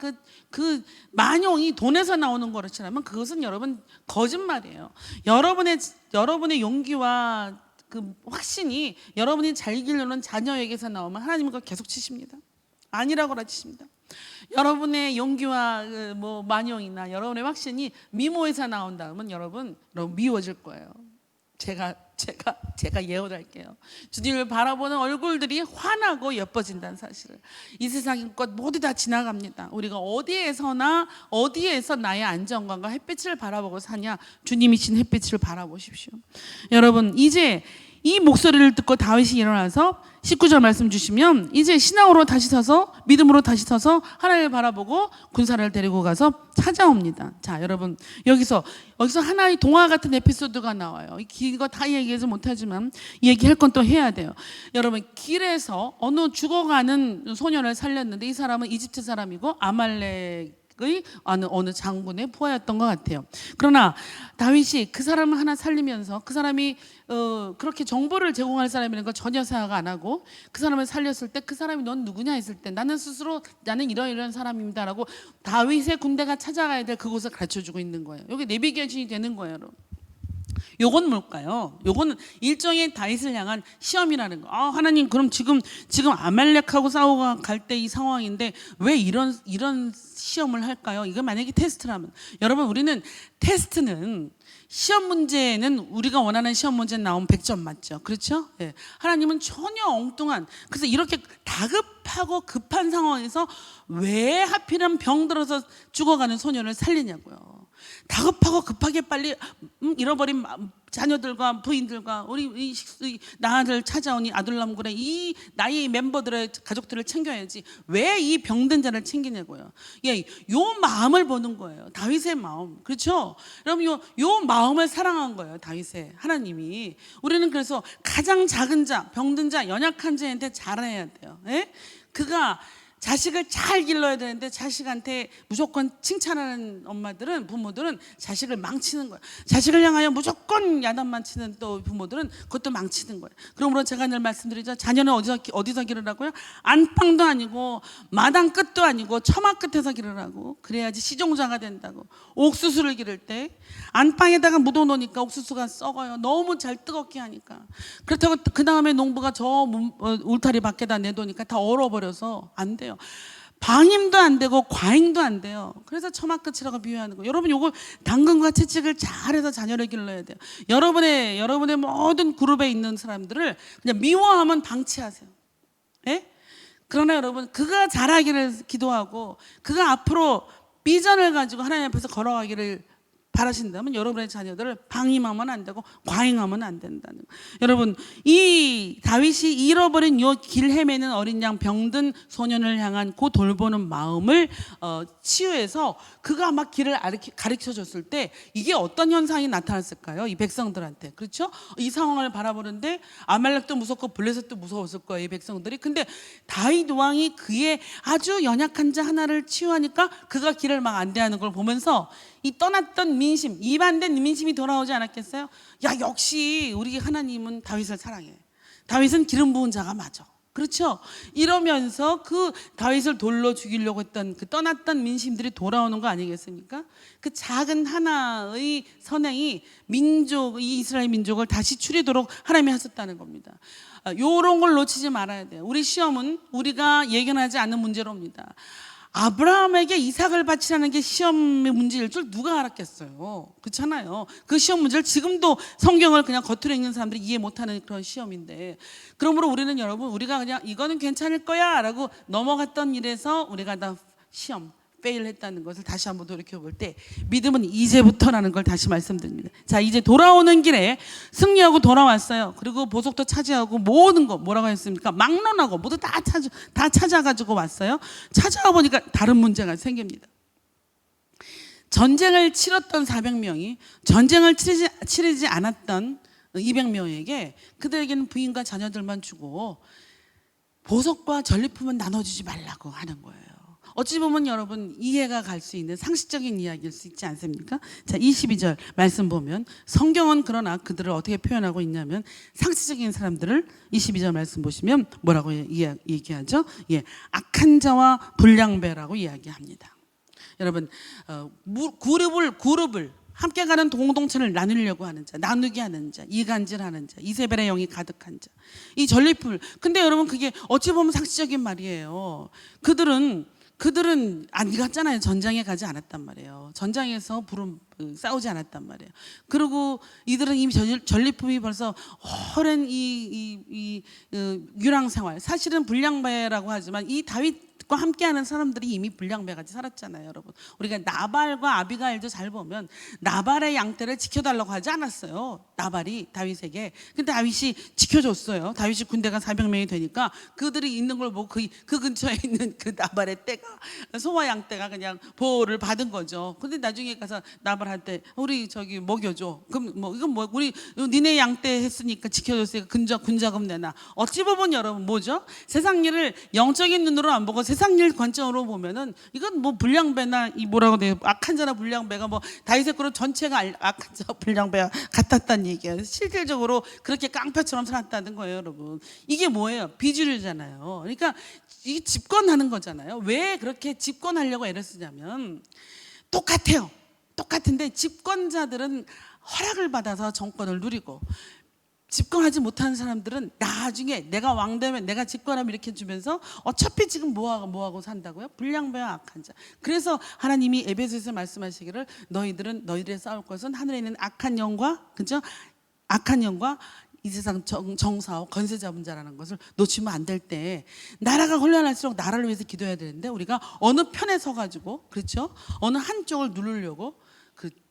그 만용이 돈에서 나오는 거라면 그것은 여러분 거짓말이에요. 여러분의 용기와 그 확신이 여러분이 잘 기르는 자녀에게서 나오면 하나님은 그걸 계속 치십니다. 아니라고 가르치십니다. 여러분의 용기와 만용이나 여러분의 확신이 미모에서 나온다면 여러분 미워질 거예요. 제가 예언할게요. 주님을 바라보는 얼굴들이 환하고 예뻐진다는 사실을. 이 세상의 것 모두 다 지나갑니다. 우리가 어디에서 나의 안정감과 햇빛을 바라보고 사냐? 주님이신 햇빛을 바라보십시오. 여러분, 이제 이 목소리를 듣고 다윗이 일어나서 19절 말씀 주시면 이제 신앙으로 다시 서서 믿음으로 다시 서서 하나님을 바라보고 군사를 데리고 가서 찾아옵니다. 자, 여러분, 여기서 하나의 동화 같은 에피소드가 나와요. 이거 다 얘기하지 못하지만 얘기할 건 또 해야 돼요. 여러분, 길에서 어느 죽어가는 소년을 살렸는데 이 사람은 이집트 사람이고 아말렉의 어느 장군의 부하였던 것 같아요. 그러나 다윗이 그 사람을 하나 살리면서 그 사람이 그렇게 정보를 제공할 사람이라는 걸 전혀 생각 안 하고 그 사람을 살렸을 때 그 사람이 넌 누구냐 했을 때 나는 이런 사람입니다라고 다윗의 군대가 찾아가야 될 그곳을 가르쳐주고 있는 거예요. 여기 내비게이션이 되는 거예요, 여러분. 요건 뭘까요? 요거는 일종의 다윗을 향한 시험이라는 거. 하나님, 그럼 지금 아말렉하고 싸우고 갈 때 이 상황인데 왜 이런 시험을 할까요? 이거 만약에 테스트라면, 여러분, 우리는 테스트는 시험 문제는 우리가 원하는 시험 문제는 나오면 100점 맞죠? 그렇죠? 네. 하나님은 전혀 엉뚱한, 그래서 이렇게 다급하고 급한 상황에서 왜 하필이면 병들어서 죽어가는 소년을 살리냐고요. 다급하고 급하게 빨리 잃어버린 자녀들과 부인들과 우리 나를 찾아온 이 아둘람군의 이 나의 멤버들의 가족들을 챙겨야지 왜 이 병든 자를 챙기냐고요. 예, 요 마음을 보는 거예요. 다윗의 마음, 그렇죠? 여러분, 요 마음을 사랑한 거예요. 다윗의 하나님이. 우리는 그래서 가장 작은 자, 병든 자, 연약한 자한테 잘해야 돼요. 예? 그가 자식을 잘 길러야 되는데 자식한테 무조건 칭찬하는 부모들은 자식을 망치는 거예요. 자식을 향하여 무조건 야단만 치는 또 부모들은 그것도 망치는 거예요. 그러므로 제가 늘 말씀드리죠. 자녀는 어디서 기르라고요? 안방도 아니고 마당 끝도 아니고 처마 끝에서 기르라고. 그래야지 시종자가 된다고. 옥수수를 기를 때 안방에다가 묻어놓으니까 옥수수가 썩어요. 너무 잘 뜨겁게 하니까. 그렇다고 그 다음에 농부가 저 울타리 밖에다 내놓으니까 다 얼어버려서 안 돼요. 방임도 안 되고 과잉도 안 돼요. 그래서 처마 끝이라고 비유하는 거예요. 여러분, 요거 당근과 채찍을 잘해서 자녀를 길러야 돼요. 여러분의 모든 그룹에 있는 사람들을 그냥 미워하면 방치하세요. 예? 그러나 여러분, 그가 잘하기를 기도하고 그가 앞으로 비전을 가지고 하나님 앞에서 걸어가기를 바라신다면 여러분의 자녀들을 방임하면 안 되고 과잉하면 안 된다는 거. 여러분, 이 다윗이 잃어버린 요 길 헤매는 어린 양 병든 소년을 향한 그 돌보는 마음을 치유해서 그가 막 길을 가르쳐 줬을 때 이게 어떤 현상이 나타났을까요? 이 백성들한테. 그렇죠? 이 상황을 바라보는데 아말렉도 무섭고 블레셋도 무서웠을 거예요, 이 백성들이. 근데 다윗 왕이 그의 아주 연약한 자 하나를 치유하니까 그가 길을 막 안대하는 걸 보면서 이 떠났던 민심, 이반된 민심이 돌아오지 않았겠어요? 야, 역시 우리 하나님은 다윗을 사랑해. 다윗은 기름 부은 자가 맞아. 그렇죠? 이러면서 그 다윗을 돌로 죽이려고 했던 그 떠났던 민심들이 돌아오는 거 아니겠습니까? 그 작은 하나의 선행이 이 이스라엘 민족을 다시 추리도록 하나님이 하셨다는 겁니다. 요런 걸 놓치지 말아야 돼요. 우리 시험은 우리가 예견하지 않는 문제로 옵니다. 아브라함에게 이삭을 바치라는 게 시험의 문제일 줄 누가 알았겠어요. 그렇잖아요. 그 시험 문제를 지금도 성경을 그냥 겉으로 읽는 사람들이 이해 못하는 그런 시험인데, 그러므로 우리는 여러분, 우리가 그냥 이거는 괜찮을 거야 라고 넘어갔던 일에서 우리가 다 시험 페일 했다는 것을 다시 한번 돌이켜볼 때 믿음은 이제부터라는 걸 다시 말씀드립니다. 자, 이제 돌아오는 길에 승리하고 돌아왔어요. 그리고 보석도 차지하고 모든 거 뭐라고 했습니까? 막론하고 모두 다 찾아가지고 왔어요. 찾아와 보니까 다른 문제가 생깁니다. 전쟁을 치렀던 400명이 전쟁을 치르지 않았던 200명에게 그들에게는 부인과 자녀들만 주고 보석과 전리품은 나눠주지 말라고 하는 거예요. 어찌 보면 여러분 이해가 갈 수 있는 상식적인 이야기일 수 있지 않습니까? 자, 22절 말씀 보면 성경은 그러나 그들을 어떻게 표현하고 있냐면 상식적인 사람들을 22절 말씀 보시면 뭐라고 얘기하죠? 예, 악한 자와 불량배라고 이야기합니다. 여러분, 그룹을 함께 가는 공동체를 나누려고 하는 자, 나누게 하는 자, 이간질하는 자, 이세벨의 영이 가득한 자, 이 전리품을. 근데 여러분 그게 어찌 보면 상식적인 말이에요. 그들은 안 갔잖아요. 전장에 가지 않았단 말이에요. 전장에서 싸우지 않았단 말이에요. 그리고 이들은 이미 전리품이 벌써 오랜 이 유랑 생활, 사실은 불량배라고 하지만 이 다윗과 함께하는 사람들이 이미 불량배같이 살았잖아요, 여러분. 우리가 나발과 아비가일도 잘 보면 나발의 양떼를 지켜달라고 하지 않았어요, 나발이 다윗에게. 근데 다윗이 지켜줬어요. 다윗이 군대가 400명이 되니까 그들이 있는 걸 보고 그 근처에 있는 그 나발의 떼가, 소와 양떼가 그냥 보호를 받은 거죠. 근데 나중에 가서 나발한테 우리 저기 먹여줘. 그럼 뭐 이건 뭐 우리 니네 양떼 했으니까 지켜줬으니까 군자금 내놔. 어찌 보면 여러분 뭐죠? 세상 일을 영적인 눈으로 안 보고 세상 일 관점으로 보면은 이건 뭐 불량배나 이 뭐라고 돼요? 악한 자나 불량배가 뭐 다윗의 그룹 전체가 악한 자 불량배가 같았다는 얘기예요. 실질적으로 그렇게 깡패처럼 살았다는 거예요, 여러분. 이게 뭐예요? 비주류잖아요. 그러니까 이게 집권하는 거잖아요. 왜 그렇게 집권하려고 애를 쓰냐면 똑같아요. 똑같은데 집권자들은 허락을 받아서 정권을 누리고 집권하지 못하는 사람들은 나중에 내가 왕 되면 내가 집권하면 이렇게 주면서 어차피 지금 뭐하고 산다고요? 불량배와 악한 자. 그래서 하나님이 에베소에서 말씀하시기를 너희들은 너희들의 싸울 것은 하늘에 있는 악한 영과, 그죠? 악한 영과 이 세상 정사와 권세 잡은 자라는 것을 놓치면 안 될 때, 나라가 혼란할수록 나라를 위해서 기도해야 되는데 우리가 어느 편에 서가지고, 그렇죠? 어느 한쪽을 누르려고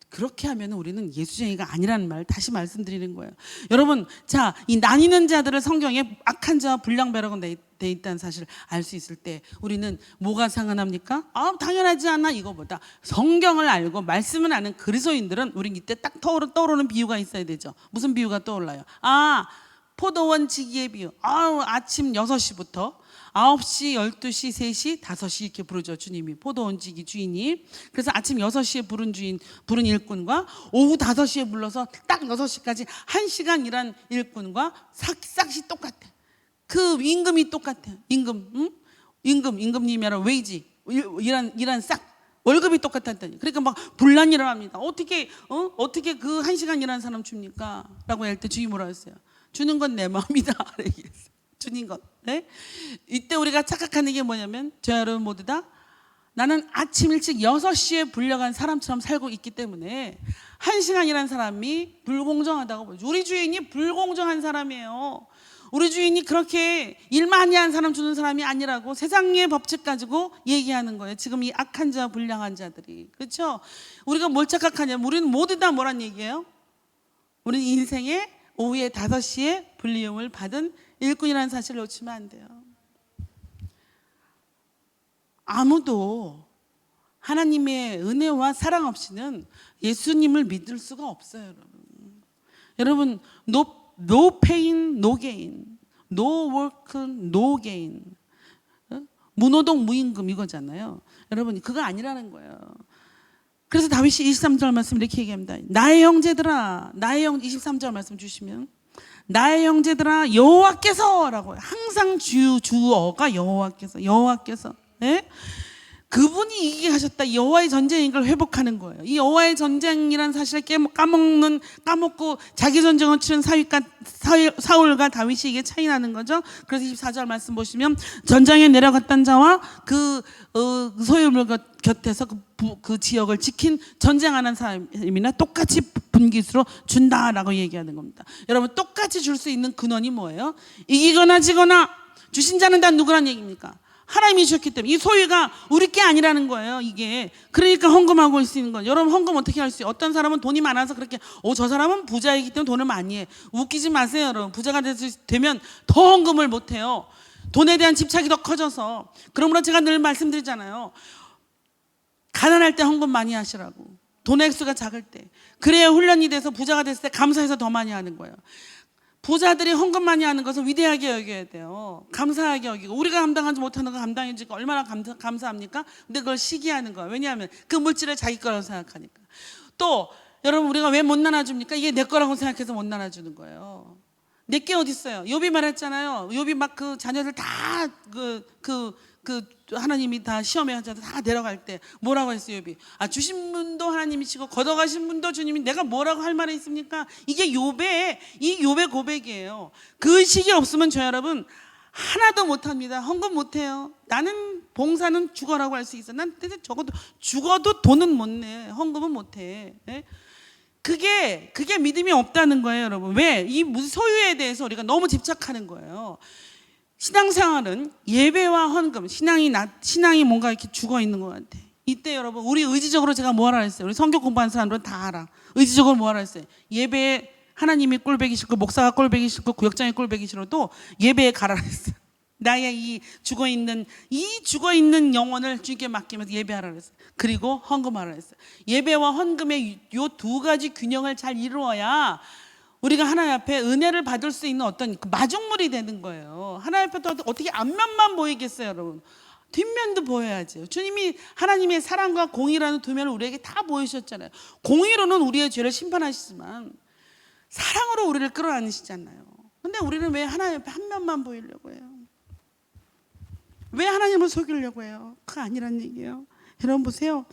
그렇게 하면 우리는 예수쟁이가 아니라는 말 다시 말씀드리는 거예요. 여러분, 자, 이 나뉘는 자들을 성경에 악한 자와 불량배라고 돼 있다는 사실을 알 수 있을 때 우리는 뭐가 상관합니까? 당연하지 않아. 이거보다 성경을 알고 말씀을 아는 그리스도인들은 우린 이때 딱 떠오르는 비유가 있어야 되죠. 무슨 비유가 떠올라요? 포도원 지기의 비유. 아침 6시부터 9시, 12시, 3시, 5시 이렇게 부르죠, 주님이. 포도원 지기 주인이. 그래서 아침 6시에 부른 일꾼과 오후 5시에 불러서 딱 6시까지 1시간 일한 일꾼과 싹이 똑같아. 그 임금이 똑같아. 임금님이 아니라 웨이지. 일한 싹. 월급이 똑같았다니. 그러니까 막 분란이 일어납니다. 어떻게 그 1시간 일한 사람 줍니까? 라고 할 때 주님이 뭐라 했어요? 주는 건 내 마음이다. 주는 것. 네? 이때 우리가 착각하는 게 뭐냐면, 저 여러분 모두 다 나는 아침 일찍 6시에 불려간 사람처럼 살고 있기 때문에 1시간 일한 사람이 불공정하다고 보죠. 우리 주인이 불공정한 사람이에요. 우리 주인이 그렇게 일 많이 한 사람 주는 사람이 아니라고 세상의 법칙 가지고 얘기하는 거예요. 지금 이 악한 자와 불량한 자들이. 그렇죠? 우리가 뭘 착각하냐면 우리는 모두 다 뭐란 얘기예요? 우리는 인생의 오후에 5시에 불리움을 받은 일꾼이라는 사실을 놓치면 안 돼요. 아무도 하나님의 은혜와 사랑 없이는 예수님을 믿을 수가 없어요, 여러분. 여러분, no pain, no gain. No work, no gain. 무노동, 무임금 이거잖아요. 여러분, 그거 아니라는 거예요. 그래서 다윗이 23절 말씀 이렇게 얘기합니다. 나의 형제들아, 23절 말씀 주시면 나의 형제들아 여호와께서라고 해요. 항상 주어가 여호와께서. 예? 그분이 이기게 하셨다. 여호와의 전쟁인 걸 회복하는 거예요. 이 여호와의 전쟁이라는 사실을 까먹고 자기 전쟁을 치른 사울과 다윗이 이게 차이 나는 거죠. 그래서 24절 말씀 보시면 전장에 내려갔던 자와 그 소유물 곁에서 그 지역을 지킨 전쟁하는 사람이나 똑같이 분깃으로 준다라고 얘기하는 겁니다. 여러분, 똑같이 줄 수 있는 근원이 뭐예요? 이기거나 지거나 주신 자는 다 누구란 얘기입니까? 하나님이 주셨기 때문에 이 소유가 우리 게 아니라는 거예요. 이게 그러니까 헌금하고 있는 거예요. 여러분, 헌금 어떻게 할 수 있어요? 어떤 사람은 돈이 많아서 그렇게 저 사람은 부자이기 때문에 돈을 많이 해. 웃기지 마세요, 여러분. 부자가 되면 더 헌금을 못 해요. 돈에 대한 집착이 더 커져서. 그러므로 제가 늘 말씀드리잖아요. 가난할 때 헌금 많이 하시라고. 돈의 액수가 작을 때. 그래야 훈련이 돼서 부자가 됐을 때 감사해서 더 많이 하는 거예요. 부자들이 헌금 많이 하는 것을 위대하게 여겨야 돼요. 감사하게 여기고. 우리가 감당하지 못하는 거 감당해주니까 얼마나 감사합니까? 근데 그걸 시기하는 거예요. 왜냐하면 그 물질을 자기 거라고 생각하니까. 또 여러분, 우리가 왜 못 나눠줍니까? 이게 내 거라고 생각해서 못 나눠주는 거예요. 내 게 어디 있어요? 욥이 말했잖아요. 욥이 막 그 자녀들 다 하나님이 다 시험에 하자도 다 내려갈 때 뭐라고 했어요, 욥이? 주신 분도 하나님이시고 걷어가신 분도 주님이, 내가 뭐라고 할 말이 있습니까? 이게 욥의 고백이에요. 그 의식이 없으면 저 여러분 하나도 못합니다. 헌금 못해요. 나는 봉사는 죽어라고 할 수 있어. 난 적어도 죽어도 돈은 못 내. 헌금은 못해. 네? 그게 믿음이 없다는 거예요, 여러분. 왜? 이 소유에 대해서 우리가 너무 집착하는 거예요. 신앙생활은 예배와 헌금, 신앙이 뭔가 이렇게 죽어 있는 것 같아. 이때 여러분, 우리 의지적으로 제가 뭐 하라 했어요? 우리 성경 공부하는 사람들은 다 알아. 의지적으로 뭐 하라 했어요? 예배에 하나님이 꼴배기 싫고 목사가 꼴배기 싫고 구역장이 꼴배기 싫어도 예배에 가라 했어요. 나의 이 죽어 있는 영혼을 주님께 맡기면서 예배하라 그랬어요. 그리고 헌금하라 했어요. 예배와 헌금의 요 2가지 균형을 잘 이루어야 우리가 하나님 앞에 은혜를 받을 수 있는 어떤 마중물이 되는 거예요. 하나님 앞에 어떻게 앞면만 보이겠어요, 여러분? 뒷면도 보여야죠. 주님이 하나님의 사랑과 공의라는 2면을 우리에게 다 보여주셨잖아요. 공의로는 우리의 죄를 심판하시지만 사랑으로 우리를 끌어안으시잖아요. 근데 우리는 왜 하나님 앞에 한 면만 보이려고 해요? 왜 하나님을 속이려고 해요? 그거 아니란 얘기예요. 여러분 보세요.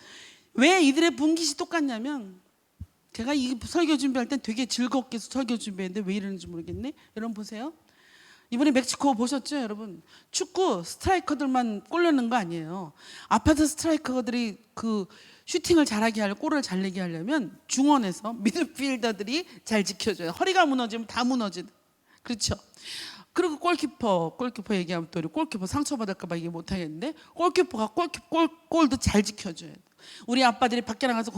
왜 이들의 분깃이 똑같냐면, 제가 이 설교 준비할 때 되게 즐겁게 설교 준비했는데 왜 이러는지 모르겠네. 여러분 보세요. 이번에 멕시코 보셨죠, 여러분? 축구 스트라이커들만 골 넣는 거 아니에요. 아파트 스트라이커들이 그 슈팅을 잘하게 하려, 골을 잘 내게 하려면 중원에서 미드필더들이 잘 지켜줘요. 허리가 무너지면 다 무너지는. 그렇죠? 그리고 골키퍼 얘기하면 또 우리 골키퍼 상처받을까 봐 얘기 못 하겠는데, 골키퍼가 골도 잘 지켜줘야 돼. 우리 아빠들이 밖에 나가서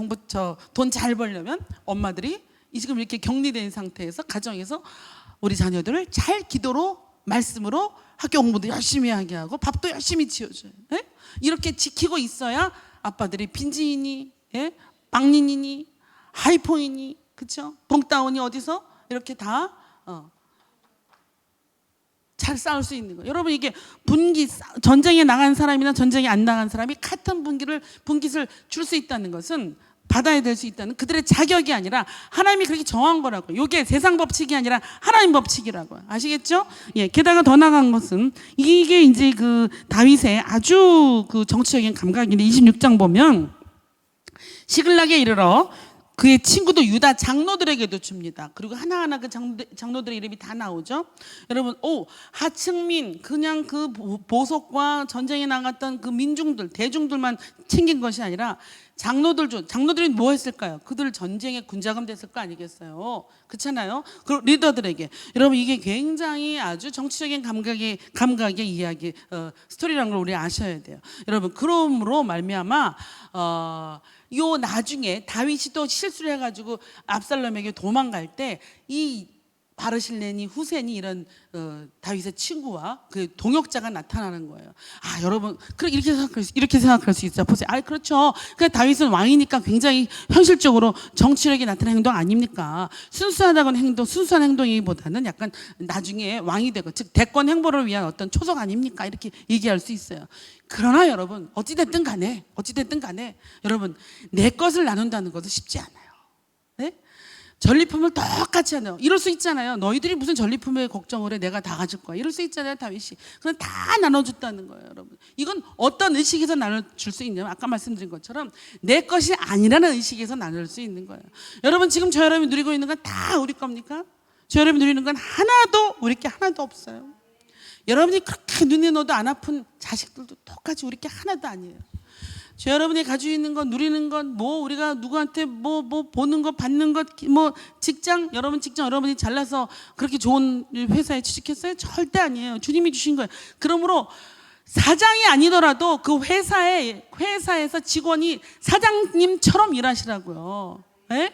돈 잘 벌려면 엄마들이 지금 이렇게 격리된 상태에서 가정에서 우리 자녀들을 잘 기도로, 말씀으로 학교 공부도 열심히 하게 하고 밥도 열심히 지어줘요. 예? 이렇게 지키고 있어야 아빠들이 빈지이니, 예? 빵린이니, 하이포이니, 그렇죠? 동다운이 어디서 이렇게 다 잘 싸울 수 있는 거예요. 여러분, 이게 전쟁에 나간 사람이나 전쟁에 안 나간 사람이 같은 분깃을 줄 수 있다는 것은, 받아야 될 수 있다는 그들의 자격이 아니라 하나님이 그렇게 정한 거라고. 이게 세상 법칙이 아니라 하나님 법칙이라고. 아시겠죠? 예. 게다가 더 나간 것은, 이게 이제 그 다윗의 아주 그 정치적인 감각인데, 26장 보면 시글락에 이르러 그의 친구도 유다 장로들에게도 줍니다. 그리고 하나하나 그 장로들의 이름이 다 나오죠. 여러분, 하층민, 그냥 그 보석과 전쟁에 나갔던 그 민중들, 대중들만 챙긴 것이 아니라 장로들이 뭐 했을까요? 그들 전쟁의 군자금 됐을 거 아니겠어요? 그렇잖아요. 그 리더들에게 여러분 이게 굉장히 아주 정치적인 감각의 이야기 스토리라는 걸 우리 아셔야 돼요. 여러분 그러므로 말미암아 요 나중에 다윗이 또 실수를 해가지고 압살롬에게 도망갈 때 이 바르실레니 후센이 이런 다윗의 친구와 그 동역자가 나타나는 거예요. 아 여러분 이렇게 생각할 수 있어요. 보세요. 아 그렇죠. 그러니까 다윗은 왕이니까 굉장히 현실적으로 정치력이 나타나는 행동 아닙니까? 순수한 행동이보다는 약간 나중에 왕이 되고 즉 대권 행보를 위한 어떤 초석 아닙니까? 이렇게 얘기할 수 있어요. 그러나 여러분 어찌됐든 간에 여러분 내 것을 나눈다는 것은 쉽지 않아요. 네? 전리품을 똑같이 하네요. 이럴 수 있잖아요. 너희들이 무슨 전리품에 걱정을 해? 내가 다 가질 거야. 이럴 수 있잖아요, 다윗이. 그냥 다 나눠줬다는 거예요, 여러분. 이건 어떤 의식에서 나눠줄 수 있냐면 아까 말씀드린 것처럼 내 것이 아니라는 의식에서 나눌 수 있는 거예요. 여러분 지금 저 여러분이 누리고 있는 건 다 우리 겁니까? 저 여러분이 누리는 건 하나도 우리 게 하나도 없어요. 여러분이 그렇게 눈에 넣어도 안 아픈 자식들도 똑같이 우리 게 하나도 아니에요. 저 여러분이 가지고 있는 것, 누리는 것, 뭐 우리가 누구한테 뭐 보는 것, 받는 것, 뭐 직장 여러분이 잘나서 그렇게 좋은 회사에 취직했어요? 절대 아니에요. 주님이 주신 거예요. 그러므로 사장이 아니더라도 그 회사에서 직원이 사장님처럼 일하시라고요. 네?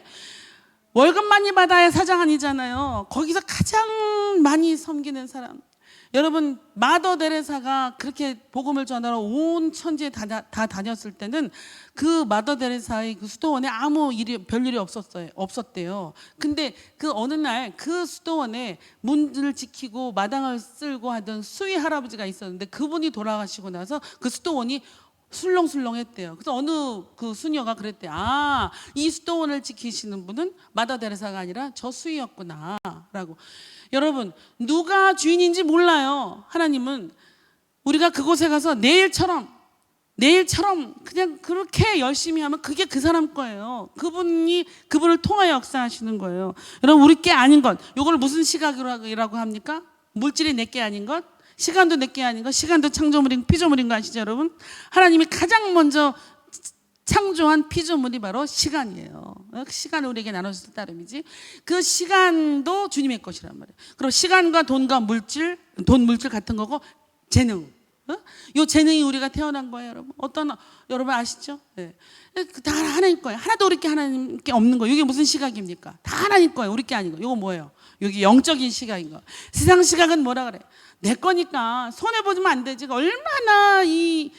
월급 많이 받아야 사장 아니잖아요. 거기서 가장 많이 섬기는 사람. 여러분 마더 데레사가 그렇게 복음을 전하러 온 천지에 다 다녔을 때는 그 마더 데레사의 그 수도원에 아무 별일이 없었대요. 근데 그 어느 날 그 수도원에 문을 지키고 마당을 쓸고 하던 수위 할아버지가 있었는데 그분이 돌아가시고 나서 그 수도원이 술렁술렁했대요. 그래서 어느 그 수녀가 그랬대. 아, 이 수도원을 지키시는 분은 마더 데레사가 아니라 저 수위였구나라고. 여러분 누가 주인인지 몰라요. 하나님은 우리가 그곳에 가서 내일처럼 그냥 그렇게 열심히 하면 그게 그 사람 거예요. 그분을 통하여 역사하시는 거예요. 여러분 우리 게 아닌 것, 이걸 무슨 시각이라고 합니까? 물질이 내 게 아닌 것, 시간도 내 게 아닌 것, 시간도 창조물인 피조물인 거 아시죠 여러분? 하나님이 가장 먼저 창조한 피조물이 바로 시간이에요. 시간을 우리에게 나눠줬을 따름이지. 그 시간도 주님의 것이란 말이에요. 그리고 시간과 돈과 물질 같은 거고 재능. 이 재능이 우리가 태어난 거예요, 여러분. 여러분 아시죠? 네. 다 하나님 거예요. 하나도 우리 게 하나님께 없는 거예요. 이게 무슨 시각입니까? 다 하나님 거예요. 우리 게 아닌 거. 이거 뭐예요? 여기 영적인 시각인 거. 세상 시각은 뭐라 그래? 내 거니까 손해 보면 안 되지. 얼마나 이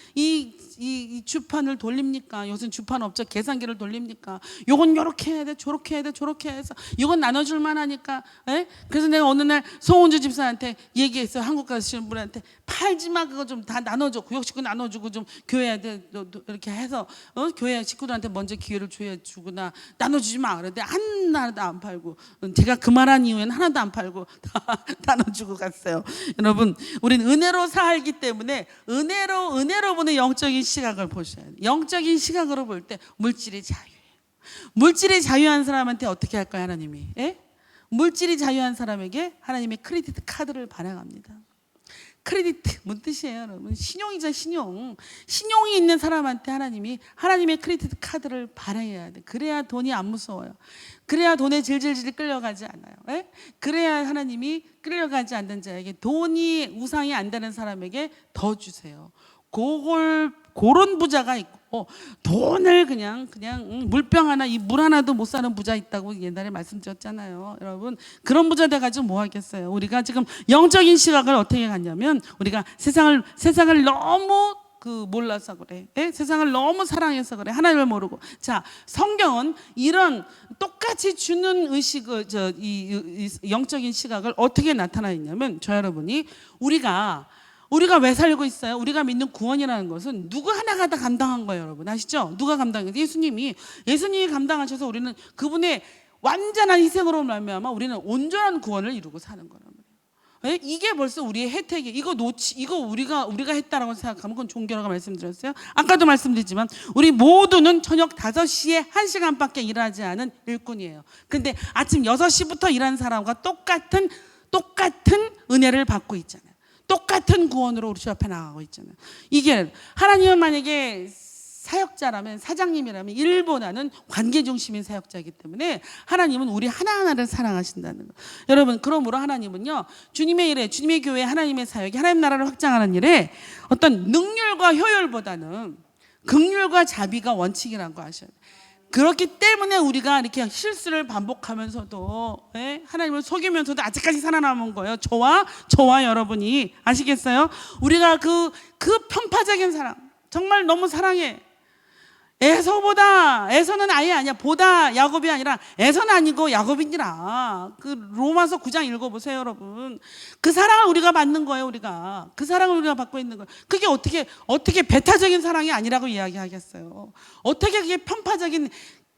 주판을 돌립니까? 요즘 주판 업체 계산기를 돌립니까? 요건 요렇게 해야 돼, 저렇게 해야 돼, 저렇게 해서 이건 나눠줄만 하니까. 에? 그래서 내가 어느 날 송은주 집사한테 얘기했어요. 한국 가시는 분한테 팔지 마, 그거 좀 다 나눠줘. 구역식구 나눠주고 좀 교회한테 이렇게 해서 교회 식구들한테 먼저 기회를 주거나 나눠주지 마. 그런데 하나도 안 팔고 제가 그 말한 이후에는 하나도 안 팔고 다 나눠주고 갔어요. 여러분, 우리는 은혜로 살기 때문에 은혜로 보는 영적인 시각을 보셔야 돼요. 영적인 시각으로 볼 때 물질이 자유예요. 물질이 자유한 사람한테 어떻게 할까요, 하나님이? 예? 물질이 자유한 사람에게 하나님의 크레디트 카드를 발행합니다. 크레디트 뭔 뜻이에요, 여러분? 신용이죠, 신용. 신용이 있는 사람한테 하나님이 하나님의 크레디트 카드를 발행해야 돼. 그래야 돈이 안 무서워요. 그래야 돈에 질질질 끌려가지 않아요. 에? 그래야 하나님이 끌려가지 않는 자에게 돈이 우상이 안 되는 사람에게 더 주세요. 그런 부자가 있고 돈을 그냥 물병 하나 이 물 하나도 못 사는 부자 있다고 옛날에 말씀드렸잖아요. 여러분 그런 부자 돼가지고 뭐 하겠어요. 우리가 지금 영적인 시각을 어떻게 갖냐면 우리가 세상을 너무 몰라서 그래. 세상을 너무 사랑해서 그래. 하나님을 모르고. 자, 성경은 이런 똑같이 주는 의식을 이 영적인 시각을 어떻게 나타나 있냐면 저 여러분이 우리가 왜 살고 있어요? 우리가 믿는 구원이라는 것은 누구 하나가 다 감당한 거예요, 여러분. 아시죠? 누가 감당해요? 예수님이 감당하셔서 우리는 그분의 완전한 희생으로 말미암아 우리는 온전한 구원을 이루고 사는 거란 말이에요. 이게 벌써 우리의 혜택이. 이거 우리가 했다라고 생각하면 그건 종교라고 말씀드렸어요. 아까도 말씀드렸지만 우리 모두는 저녁 5시에 1시간밖에 일하지 않은 일꾼이에요. 근데 아침 6시부터 일하는 사람과 똑같은 은혜를 받고 있잖아요. 똑같은 구원으로 우리 주 앞에 나가고 있잖아요. 이게 하나님은 만약에 사역자라면, 사장님이라면 일보다는 관계 중심인 사역자이기 때문에 하나님은 우리 하나하나를 사랑하신다는 거. 여러분, 그러므로 하나님은요, 주님의 일에, 주님의 교회, 하나님의 사역이, 하나님 나라를 확장하는 일에 어떤 능률과 효율보다는 긍휼과 자비가 원칙이라고 하셔요. 그렇기 때문에 우리가 이렇게 실수를 반복하면서도, 하나님을 속이면서도 아직까지 살아남은 거예요. 저와 여러분이. 아시겠어요? 우리가 그 편파적인 사랑, 정말 너무 사랑해. 에서는 아예 아니야. 보다 야곱이 아니라 에서는 아니고 야곱이니라. 그 로마서 9장 읽어보세요, 여러분. 그 사랑을 우리가 받는 거예요, 우리가. 그 사랑을 우리가 받고 있는 거예요. 그게 어떻게 배타적인 사랑이 아니라고 이야기하겠어요. 어떻게 그게 편파적인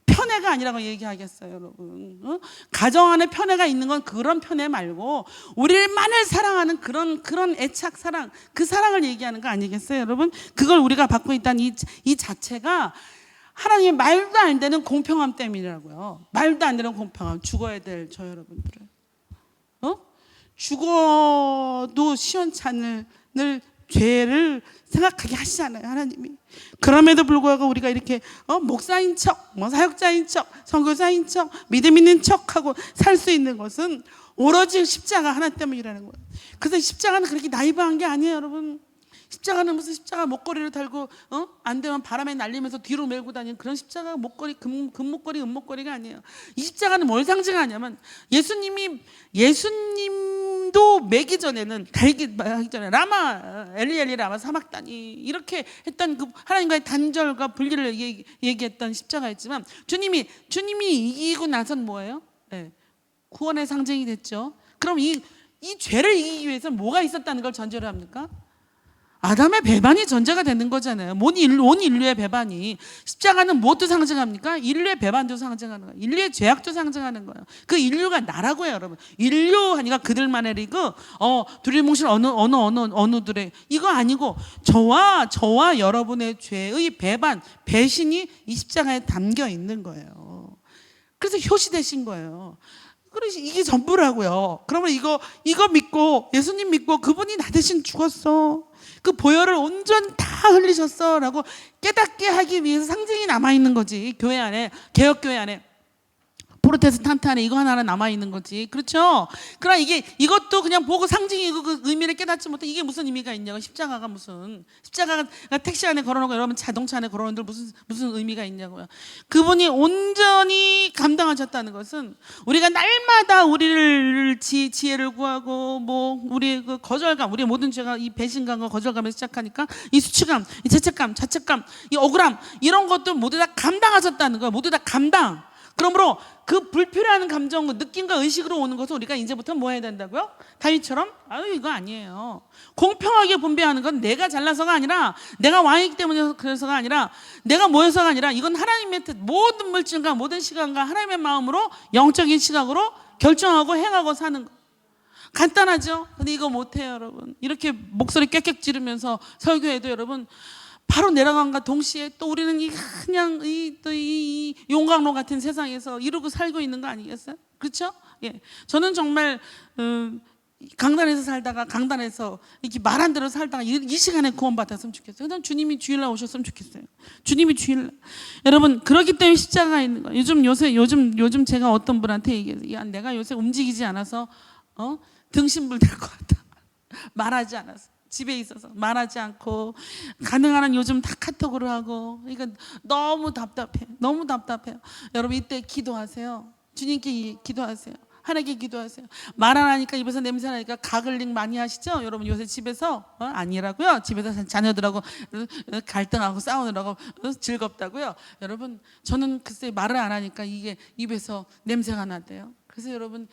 편애가 아니라고 얘기하겠어요, 여러분. 가정 안에 편애가 있는 건 그런 편애 말고 우리만을 사랑하는 그런 애착 사랑, 그 사랑을 얘기하는 거 아니겠어요, 여러분? 그걸 우리가 받고 있다는 이 자체가 하나님의 말도 안 되는 공평함 때문이라고요. 말도 안 되는 공평함. 죽어야 될 저 여러분들은 죽어도 시원찮을 죄를 생각하게 하시잖아요, 하나님이. 그럼에도 불구하고 우리가 이렇게 목사인 척, 사역자인 척, 선교사인 척, 믿음 있는 척하고 살 수 있는 것은 오로지 십자가 하나 때문이라는 거예요. 그래서 십자가는 그렇게 나이브한 게 아니에요, 여러분. 십자가는 무슨 십자가 목걸이를 달고 안 되면 바람에 날리면서 뒤로 메고 다니는 그런 십자가 목걸이, 금목걸이, 은목걸이가 아니에요. 이 십자가는 뭘 상징하냐면 예수님도 매기 전에는 달기 전에 라마 엘리 라마 사막단이 이렇게 했던 그 하나님과의 단절과 분리를 얘기했던 십자가였지만 주님이 이기고 나선 뭐예요? 구원의 상징이 됐죠. 그럼 이 죄를 이기기 위해서 뭐가 있었다는 걸 전제로 합니까? 아담의 배반이 전제가 되는 거잖아요. 온 인류의 배반이. 십자가는 무엇도 상징합니까? 인류의 배반도 상징하는 거예요. 인류의 죄악도 상징하는 거예요. 그 인류가 나라고요, 여러분. 인류 하니까 그들만의 리그, 두리뭉실 어느들의 이거 아니고 저와 여러분의 죄의 배반, 배신이 이 십자가에 담겨 있는 거예요. 그래서 효시되신 거예요. 그래서 이게 전부라고요. 그러면 이거 믿고 예수님 믿고 그분이 나 대신 죽었어. 그 보혈을 온전히 다 흘리셨어 라고 깨닫게 하기 위해서 상징이 남아있는 거지. 교회 안에, 개혁교회 안에, 프로테스탄트 안에 이거 하나 남아있는 거지. 그렇죠? 그러나 이것도 그냥 보고 상징이고 그 의미를 깨닫지 못해. 이게 무슨 의미가 있냐고. 십자가가 택시 안에 걸어놓고 여러분 자동차 안에 걸어놓는들 무슨 의미가 있냐고요. 그분이 온전히 감당하셨다는 것은 우리가 날마다 우리를 지혜를 구하고 우리의 그 거절감, 우리의 모든 죄가 이 배신감과 거절감에서 시작하니까 이 수치감, 이 죄책감, 자책감, 이 억울함 이런 것들 모두 다 감당하셨다는 거예요. 모두 다 감당. 그러므로 그 불필요한 감정, 느낌과 의식으로 오는 것은 우리가 이제부터 뭐 해야 된다고요? 다윗처럼 이거 아니에요. 공평하게 분배하는 건 내가 잘나서가 아니라, 내가 왕이기 때문에 그래서가 아니라, 내가 모여서가 아니라, 이건 하나님의 뜻, 모든 물질과 모든 시간과 하나님의 마음으로, 영적인 시각으로 결정하고 행하고 사는 거. 간단하죠? 근데 이거 못해요, 여러분. 이렇게 목소리 꽥꽥 지르면서 설교해도 여러분 바로 내려간과 동시에 또 우리는 그냥 이 용광로 같은 세상에서 이러고 살고 있는 거 아니겠어요? 그렇죠? 예. 저는 정말 강단에서 살다가 강단에서 이렇게 말 안 들어 살다가 이 시간에 구원받았으면 좋겠어요. 그다음 주님이 주일날 오셨으면 좋겠어요. 주님이 주일날. 여러분 그렇기 때문에 십자가가 있는 거예요. 요즘 제가 어떤 분한테 얘기해요. 야, 내가 요새 움직이지 않아서 등신불 될 것 같다. 말하지 않아서. 집에 있어서 말하지 않고 가능한 한 요즘 다 카톡으로 하고 이거 너무 답답해요. 여러분 이때 기도하세요. 주님께 기도하세요. 하나님께 기도하세요. 말 안 하니까 입에서 냄새 나니까 가글링 많이 하시죠? 여러분 요새 집에서 아니라고요. 집에서 자녀들하고 갈등하고 싸우느라고 즐겁다고요. 여러분 저는 글쎄 말을 안 하니까 이게 입에서 냄새가 나대요. 그래서 여러분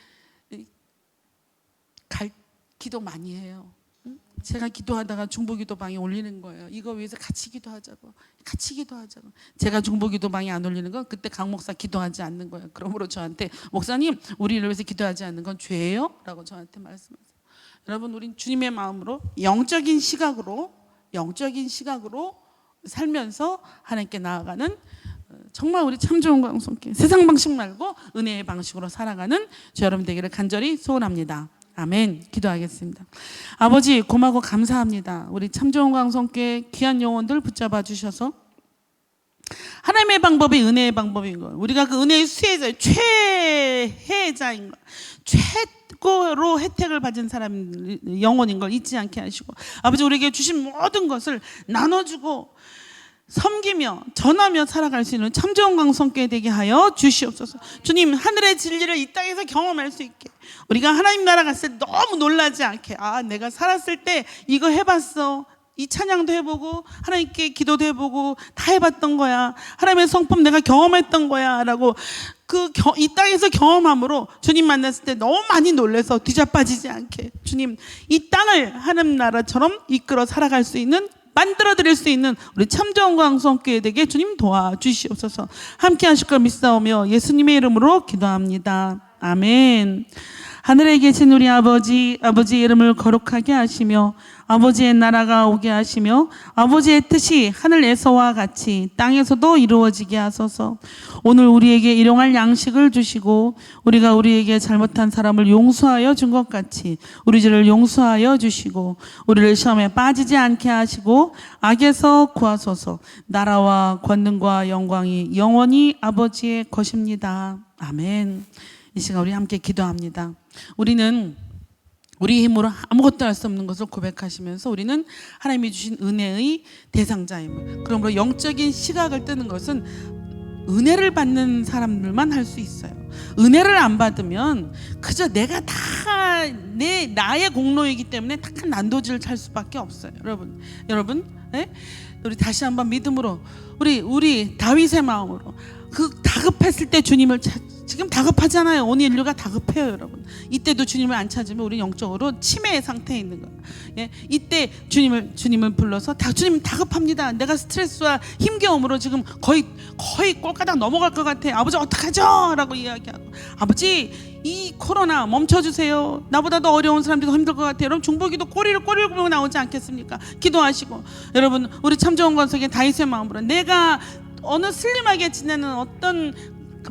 기도 많이 해요. 제가 기도하다가 중보기도방에 올리는 거예요. 이거 위해서 같이 기도하자고. 제가 중보기도방에 안 올리는 건 그때 강 목사 기도하지 않는 거예요. 그러므로 저한테 목사님 우리를 위해서 기도하지 않는 건 죄예요? 라고 저한테 말씀하세요. 여러분 우린 주님의 마음으로 영적인 시각으로 살면서 하나님께 나아가는 정말 우리 참 좋은 방송께 세상 방식 말고 은혜의 방식으로 살아가는 저 여러분 되기를 간절히 소원합니다. 아멘. 기도하겠습니다. 아버지 고마고 감사합니다. 우리 참 좋은 방송께 귀한 영혼들 붙잡아 주셔서 하나님의 방법이 은혜의 방법인 거예요. 우리가 그 은혜의 수혜자, 최혜자인 거, 최고로 혜택을 받은 사람 영혼인 걸 잊지 않게 하시고, 아버지 우리에게 주신 모든 것을 나눠주고 섬기며 전하며 살아갈 수 있는 참 좋은 강성교회 되게 하여 주시옵소서. 주님, 하늘의 진리를 이 땅에서 경험할 수 있게, 우리가 하나님 나라 갔을 때 너무 놀라지 않게, 아 내가 살았을 때 이거 해봤어, 이 찬양도 해보고 하나님께 기도도 해보고 다 해봤던 거야, 하나님의 성품 내가 경험했던 거야 라고 이 땅에서 경험함으로 주님 만났을 때 너무 많이 놀래서 뒤자빠지지 않게, 주님 이 땅을 하나님 나라처럼 이끌어 살아갈 수 있는, 만들어 드릴 수 있는 우리 참 좋은 강성교회 되게 주님 도와주시옵소서. 함께 하실 걸 믿사오며 예수님의 이름으로 기도합니다. 아멘. 하늘에 계신 우리 아버지, 아버지의 이름을 거룩하게 하시며 아버지의 나라가 오게 하시며 아버지의 뜻이 하늘에서와 같이 땅에서도 이루어지게 하소서. 오늘 우리에게 일용할 양식을 주시고 우리가 우리에게 잘못한 사람을 용서하여 준 것 같이 우리 죄를 용서하여 주시고 우리를 시험에 빠지지 않게 하시고 악에서 구하소서. 나라와 권능과 영광이 영원히 아버지의 것입니다. 아멘. 이 시간 우리 함께 기도합니다. 우리는 우리 힘으로 아무것도 할 수 없는 것을 고백하시면서 우리는 하나님이 주신 은혜의 대상자임을, 그러므로 영적인 시각을 뜨는 것은 은혜를 받는 사람들만 할 수 있어요. 은혜를 안 받으면 그저 내가 다 나의 공로이기 때문에 탁한 난도질을 찰 수밖에 없어요. 여러분, 네? 우리 다시 한번 믿음으로 우리 다윗의 마음으로 그 다급했을 때 주님을 지금 다급하잖아요. 온 인류가 다급해요, 여러분. 이때도 주님을 안 찾으면 우리 영적으로 치매의 상태에 있는 거예요. 예? 이때 주님을 불러서 주님 다급합니다. 내가 스트레스와 힘겨움으로 지금 거의 꼴가닥 넘어갈 것 같아. 아버지 어떡하죠? 라고 이야기하고, 아버지 이 코로나 멈춰주세요. 나보다 더 어려운 사람들이 더 힘들 것 같아요. 여러분 중보기도 꼬리를 굴고 나오지 않겠습니까? 기도하시고, 여러분 우리 참 좋은 권속의 다윗의 마음으로 내가 어느 슬림하게 지내는 어떤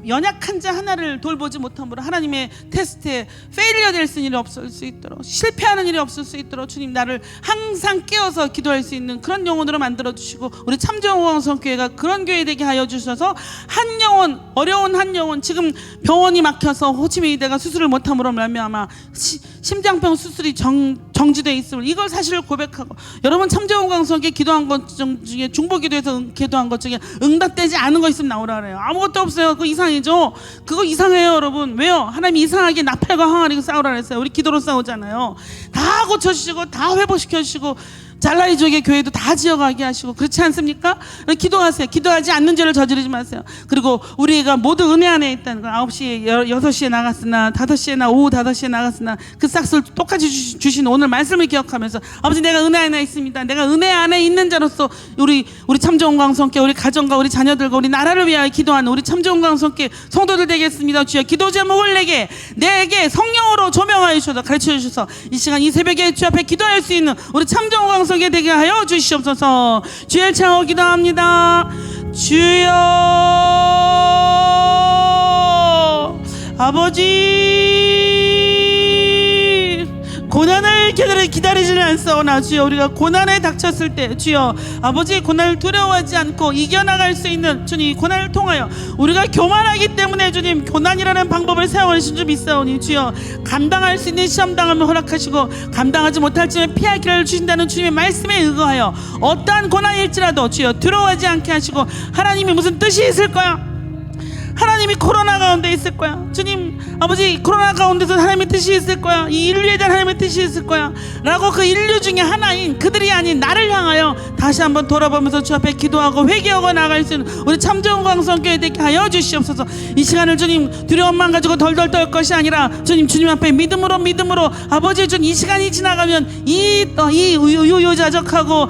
연약한 자 하나를 돌보지 못함으로 하나님의 테스트에 페일리어 될 일이 없을 수 있도록, 실패하는 일이 없을 수 있도록 주님 나를 항상 깨워서 기도할 수 있는 그런 영혼으로 만들어 주시고 우리 참정원성교회가 그런 교회 되게 하여 주셔서 한 영혼, 어려운 한 영혼, 지금 병원이 막혀서 호치민이대가 수술을 못함으로 말미암아 심장병 수술이 정지되어 있음을, 이걸 사실을 고백하고, 여러분 참정원성교회 기도한 것 중에 중보기도에서 기도한 것 중에 응답되지 않은 거 있으면 나오라 그래요. 아무것도 없어요. 그 이상이죠. 그거 이상해요, 여러분. 왜요? 하나님이 이상하게 나팔과 항아리가 싸우라 그랬어요. 우리 기도로 싸우잖아요. 다 고쳐주시고 다 회복시켜주시고 잘라이족의 교회도 다 지어가게 하시고, 그렇지 않습니까? 기도하세요. 기도하지 않는 죄를 저지르지 마세요. 그리고 우리가 모두 은혜 안에 있다는 걸, 9시에 6시에 나갔으나 5시에나 오후 5시에 나갔으나 그 싹을 똑같이 주신 오늘 말씀을 기억하면서, 아버지 내가 은혜 안에 있습니다. 내가 은혜 안에 있는 자로서 우리 참좋은 강성께 우리 가정과 우리 자녀들과 우리 나라를 위하여 기도하는 우리 참좋은 강성께 성도들 되겠습니다. 주여 기도 제목을 내게 성령으로 조명하여 주셔서 가르쳐 주셔서 이 시간 이 새벽에 주 앞에 기도할 수 있는 우리 참좋은 강성 되게 하여 주시옵소서. 주의 창호 기도합니다. 주여, 아버지 고난을 기다리지는 않사오나 주여, 우리가 고난에 닥쳤을 때 주여 아버지 고난을 두려워하지 않고 이겨나갈 수 있는 주님, 고난을 통하여 우리가 교만하기 때문에 주님 고난이라는 방법을 사용하신 줄 믿사오니 주여 감당할 수 있는 시험당함을 허락하시고 감당하지 못할지면 피할 길을 주신다는 주님의 말씀에 의거하여 어떠한 고난일지라도 주여 두려워하지 않게 하시고, 하나님이 무슨 뜻이 있을 거야? 하나님이 코로나 가운데 있을 거야. 주님 아버지 코로나 가운데서 하나님의 뜻이 있을 거야. 이 인류에 대한 하나님의 뜻이 있을 거야 라고 그 인류 중에 하나인 그들이 아닌 나를 향하여 다시 한번 돌아보면서 주 앞에 기도하고 회개하고 나아갈 수 있는 우리 참좋은 강성교회 되게 하여 주시옵소서. 이 시간을 주님 두려움만 가지고 덜덜 떨 것이 아니라 주님 앞에 믿음으로 아버지 주님 이 시간이 지나가면 이 유유자적하고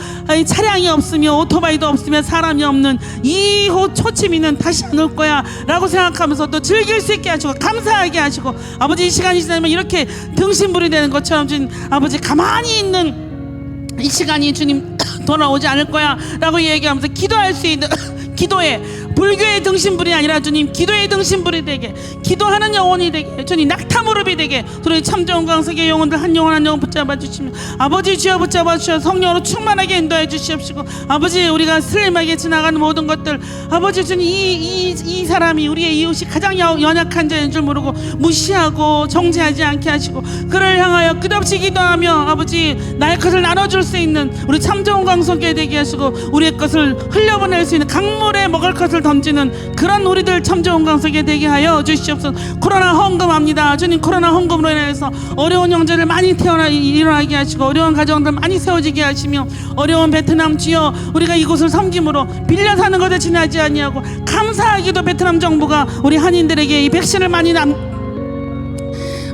차량이 없으며 오토바이도 없으며 사람이 없는 이 초치민은 다시 안 올 거야 라고 생각하면서 또 즐길 수 있게 하시고 감사하게 하시고, 아버지 이 시간이 지나면 이렇게 등신불이 되는 것처럼 주님 아버지 가만히 있는 이 시간이 주님 돌아오지 않을 거야 라고 얘기하면서 기도할 수 있는 기도에 불교의 등신불이 아니라 주님 기도의 등신불이 되게, 기도하는 영혼이 되게, 주님 낙타 무릎이 되게, 우리 참정원 강석의 영혼들 한 영혼 한 영혼 붙잡아 주시며 아버지 주여 붙잡아 주셔 성령으로 충만하게 인도해 주시옵시고, 아버지 우리가 슬림하게 지나가는 모든 것들, 아버지 주님 이 사람이 우리의 이웃이 가장 연약한 자인 줄 모르고 무시하고 정죄하지 않게 하시고, 그를 향하여 끝없이 기도하며 아버지 나의 것을 나눠줄 수 있는 우리 참정원 강석에 되게 하시고, 우리의 것을 흘려보낼 수 있는 강물에 먹을 것을 던지는 그런 우리들 참정원 강석에 되게 하여 주시옵소서. 코로나 헌금합니다. 주님, 코로나 헌금으로 인해서 어려운 형제를 많이 일어나게 하시고, 어려운 가정들 많이 세워지게 하시며, 어려운 베트남 주여 우리가 이곳을 섬김으로 빌려 사는 것에 지나지 아니하고, 감사하게도 베트남 정부가 우리 한인들에게 이 백신을 많이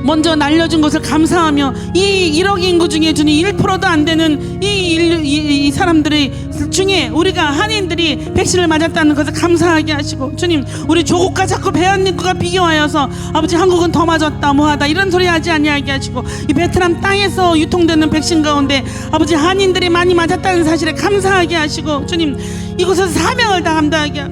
먼저 날려준 것을 감사하며, 이 1억 인구 중에 주님 1%도 안 되는 이 사람들의 중에 우리가 한인들이 백신을 맞았다는 것을 감사하게 하시고, 주님 우리 조국과 자꾸 배은민국과 비교하여서 아버지 한국은 더 맞았다 뭐하다 이런 소리 하지 아니하게 하시고, 이 베트남 땅에서 유통되는 백신 가운데 아버지 한인들이 많이 맞았다는 사실에 감사하게 하시고, 주님 이곳에서 사명을 다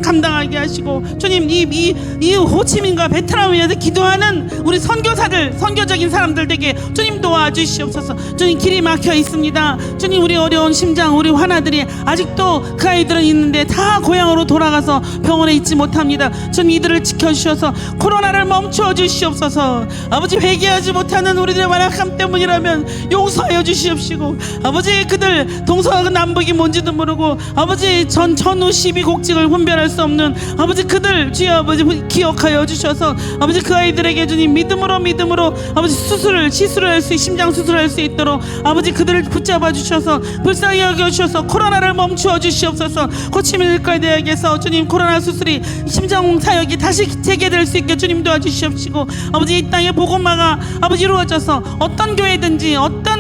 감당하게 하시고, 주님 이 호치민과 베트남을 위해서 기도하는 우리 선교사들, 선교적인 사람들 되게 주님 도와주시옵소서. 주님 길이 막혀 있습니다. 주님 우리 어려운 심장, 우리 환아들이 아직도 그 아이들은 있는데 다 고향으로 돌아가서 병원에 있지 못합니다. 주님 이들을 지켜주셔서 코로나를 멈춰 주시옵소서. 아버지 회개하지 못하는 우리들의 완악함 때문이라면 용서하여 주시옵시고, 아버지 그들 동서가 남북이 뭔지도 모르고 아버지 전후 12곡직을 분별할 수 없는 아버지 그들 주여 아버지 기억하여 주셔서, 아버지 그 아이들에게 주님 믿음으로 아버지 시술을 할 수, 심장 수술을 할 수 있도록 아버지 그들을 붙잡아 주셔서 불쌍히 여겨 주셔서 코로나를 멈추어 주시옵소서. 호치민 일과대학에서 주님 코로나 수술이, 심장 사역이 다시 재개될 수 있게 주님 도와주시옵시고, 아버지 이 땅의 복음화가 아버지 이루어져서 어떤 교회든지 어떤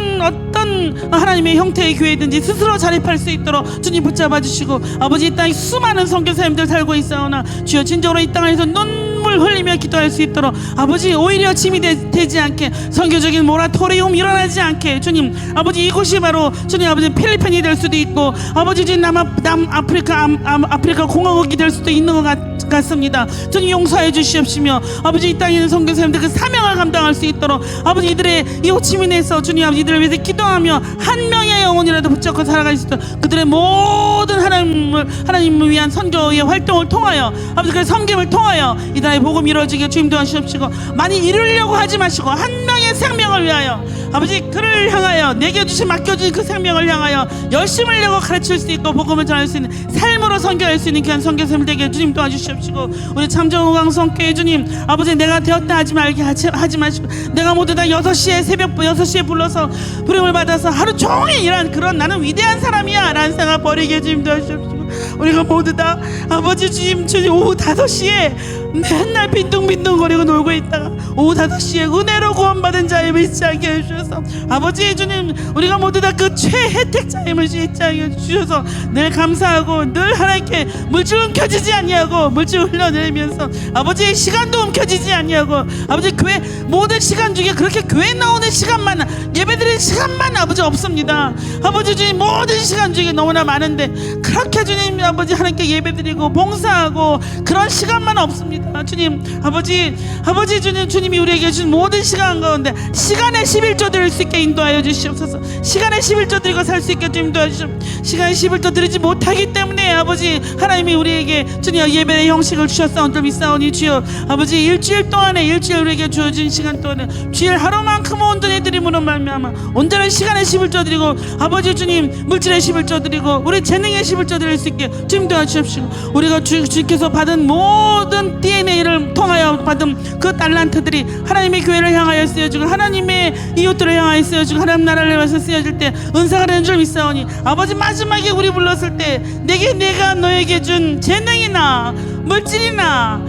하나님의 형태의 교회든지 스스로 자립할 수 있도록 주님 붙잡아 주시고, 아버지 이 땅에 수많은 선교사님들 살고 있사오나 주여 진정으로 이 땅에서 눈물 흘리며 기도할 수 있도록 아버지 오히려 짐이 되지 않게, 선교적인 모라토리움 일어나지 않게 주님 아버지 이곳이 바로 주님 아버지 필리핀이 될 수도 있고, 아버지 주님 남아프리카 공화국이 될 수도 있는 것 같습니다. 주님 용서해 주시옵시며, 아버지 이 땅에 있는 선교사님들 그 사명을 감당할 수 있도록 아버지 이들의 이 호치민에서 주님 아버지 이들을 위해서 기도하며 한 명의 영혼이라도 붙잡고 살아갈 수 있도록 그들의 모든 하나님을 위한 선교의 활동을 통하여 아버지 그 섬김을 통하여 이 나라의 복음 이루어지게 주님 도와주시옵시고, 많이 이루려고 하지 마시고 한 명의 생명을 위하여 아버지 그를 향하여 내게 맡겨주신 그 생명을 향하여 열심을 내고 가르칠 수 있고 복음을 전할 수 있는 삶으로 선교할 수 있는 귀한 선교사님 되게 주님 도와주시옵시고, 우리 참정우강성교회 주님 아버지 내가 되었다 하지 마시고, 내가 모두 다 6시에 새벽 6시에 불러서 부름을 받아서 하루 종일 일한 그런 나는 위대한 사람이야 라는 생각 버리게 주님 도와주시옵시고, 우리가 모두 다 아버지 주님 오후 5시에 맨날 빈둥빈둥거리고 놀고 있다가 오후 5시에 은혜로 구원받은 자임을 잊지 않게 해주셔서, 아버지 주님 우리가 모두 다 그 최혜택자임을 잊지 않게 해주셔서 늘 감사하고, 늘 하나님께 물질 움켜지지 아니하고 물질 흘려내면서 아버지 시간도 움켜지지 아니하고, 아버지 교회 모든 시간 중에 그렇게 교회 나오는 시간만, 예배드리는 시간만 아버지 없습니다. 아버지 주님 모든 시간 중에 너무나 많은데 그렇게 주님 아버지 하나님께 예배드리고 봉사하고 그런 시간만 없습니다. 주님 아버지 주님, 주님이 우리에게 주신 모든 시간 가운데 시간의 11조 드릴 수 있게 인도하여 주시옵소서. 시간의 11조 드리고 살 수 있게 주님 도와주시옵소서. 시간의 11조 드리지 못하기 때문에 아버지 하나님이 우리에게 주님 예배의 형식을 주셨사온 줄 믿사오니 주여 아버지 일주일 우리에게 주어진 시간 동안에 주일 하루만큼 온전히 드림으로 말미암아 온전한 시간의 11조 드리고, 아버지 주님 물질의 11조 드리고 우리 재능의 11조 드릴 수 있게 주님 도와주십시오. 우리가 주께서 받은 모든 DNA를 통하여 받은 그 달란트들이 하나님의 교회를 향하여 쓰여지고 하나님의 이웃들을 향하여 쓰여지고 하나님 나라를 위해서 쓰여질 때 은사가 되는 줄 믿사오니, 아버지 마지막에 우리 불렀을 때 내가 너에게 준 재능이나 물질이나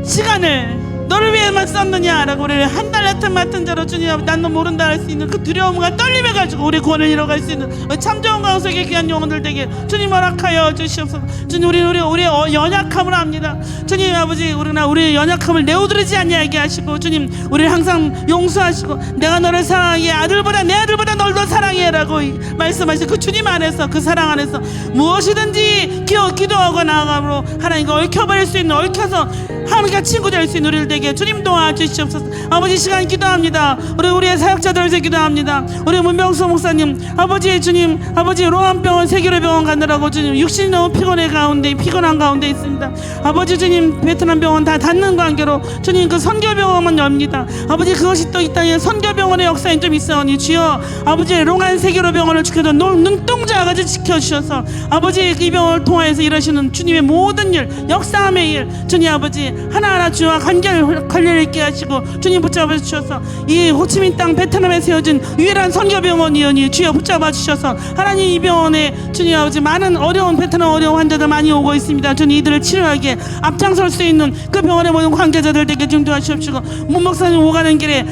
시간을 너를 위해만 썼느냐라고 우리를 한 달 맡은 자로 주님 아버지 난 너 모른다 할 수 있는 그 두려움과 떨림을 가지고 우리 구원을 이뤄갈 수 있는 참 좋은 강석의 귀한 영혼들 되게 주님 허락하여 주시옵소서. 주님 우리의 연약함을 압니다. 주님 아버지 우리의 연약함을 내어드리지 아니하게 하시고 주님 우리를 항상 용서하시고 내가 너를 사랑해 아들보다 내 아들보다 널 더 사랑해라고 말씀하신 그 주님 안에서 그 사랑 안에서 무엇이든지 기도하고 나아감으로 하나님과 얽혀버릴 수 있는 얽혀서 하나님과 친구 될 수 있는 우리를 되게 주님 도와주시옵소서. 아버지 시간 기도합니다. 우리의 사역자들을 위해 기도합니다. 우리 문병수 목사님 아버지 주님 아버지 로암병원 세계로병원 가느라고 주님 육신이 너무 피곤한 가운데 있습니다. 아버지 주님 베트남 병원 다 닫는 관계로 주님 그 선교병원만 엽니다. 아버지 그것이 또 이 땅에 선교병원의 역사에 좀 있어오니 주여 아버지 롱안 세계로병원을 지켜줘 눈동자같이 지켜주셔서 아버지 이 병원을 통하여서 일하시는 주님의 모든 일 역사함의 일 주님 아버지 하나하나 주와 관계를 있게 하시고 주님 붙잡아 주셔서 이 호치민 땅 베트남에 세워진 유일한 선교병원이오니 주여 붙잡아 주셔서 하나님 이 병원에 주님 아버지 많은 베트남 어려운 환자들 많이 오고 있습니다. 주님 이들을 치료하게 앞장설 수 있는 그 병원의 모든 관계자들에게 중도하시옵시고 문 목사님 오가는 길에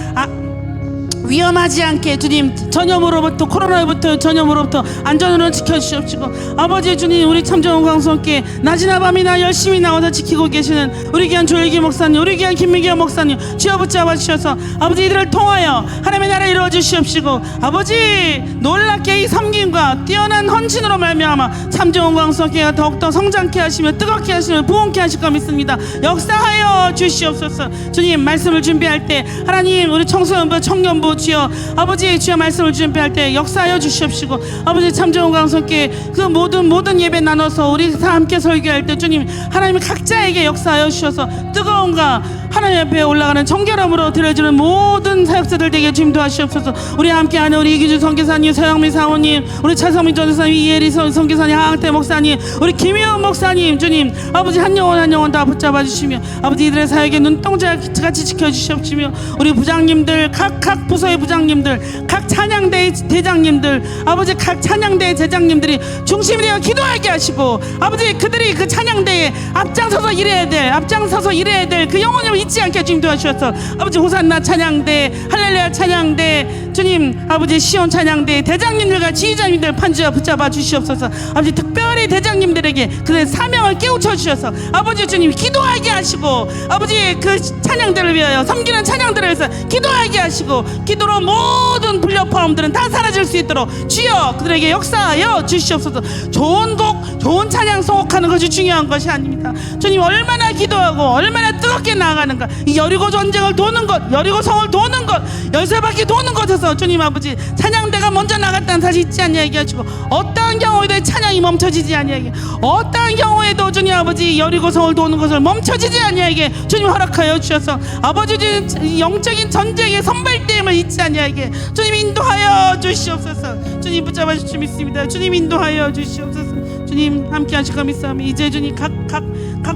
위험하지 않게 주님 전염으로부터 코로나로부터 전염으로부터 안전으로 지켜주시옵시고 아버지 주님 우리 참정원 광수께 낮이나 밤이나 열심히 나와서 지키고 계시는 우리 귀한 조일기 목사님 우리 귀한 김민경 목사님 주여 붙잡아 주셔서 아버지 이들을 통하여 하나님의 나라 이루어 주시옵시고 아버지 놀랍게 이 섬김과 뛰어난 헌신으로 말미암아 참정원 광수께가 더욱더 성장케 하시며 뜨겁게 하시며 부흥케 하실 것 믿습니다. 역사하여 주시옵소서. 주님 말씀을 준비할 때 하나님 우리 청소년부 청년부 주여 아버지 주여 말씀을 준비할 때 역사하여 주시옵시고 아버지 참정원 강성께 그 모든 예배 나눠서 우리 다 함께 설교할 때 주님 하나님 각자에게 역사하여 주셔서 뜨거움과 하나님 앞에 올라가는 정결함으로 드려지는 모든 사역자들 되게 주님 도와주시옵소서. 우리 함께하는 우리 이기주 선교사님 서영미 사모님 우리 차성민 전도사님 이예리 선교사님 하항태 목사님 우리 김희원 목사님 주님 아버지 한 영혼 다 붙잡아 주시며 아버지 이들의 사역에 눈동자같이 지켜주시옵시며 우리 부장님들 각 부서의 부장님들 각 찬양대 대장님들 아버지 각 찬양대 제장님들이 중심이 되어 기도하게 하시고 아버지 그들이 그 찬양대에 앞장서서 일해야 될 그 영혼을 잊지 않게 주님 도와주셔서 아버지 호산나 찬양대 할렐루야 찬양대 주님 아버지 시온 찬양대 대장님들과 지휘자님들 판주와 붙잡아 주시옵소서. 아버지 특별히 대장님들에게 그들의 사명을 깨우쳐 주셔서 아버지 주님 기도하게 하시고 아버지 그 찬양대를 위하여 섬기는 찬양들을 위해서 기도하게 하시고 기도로 모든 불협화음들은 다 사라질 수 있도록 주여 그들에게 역사하여 주시옵소서. 좋은 곡 좋은 찬양 선곡하는 것이 중요한 것이 아닙니다. 주님 얼마나 기도하고 얼마나 뜨겁게 나아가는가 이 여리고 전쟁을 도는 것 여리고 성을 도는 것 열쇠바퀴 도는 것에서 주님 아버지 찬양대가 먼저 나갔다는 사실 잊지 않게 하시고 어떠한 경우에도 찬양이 멈춰지지 아니하게 어떠한 경우에도 주님 아버지 여리고 성을 도는 것을 멈춰지지 아니하게 주님 허락하여 주셔서 아버지 주님 영적인 전쟁의 선발대임을 잊지 아니하게 주님 인도하여 주시옵소서. 주님 붙잡아 주시 믿습니다. 주님 인도하여 주시옵소서. 주님 함께 하실 것 믿사오며 이제 주님 각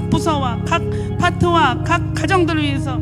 부서와 각 파트와 각 가정들을 위해서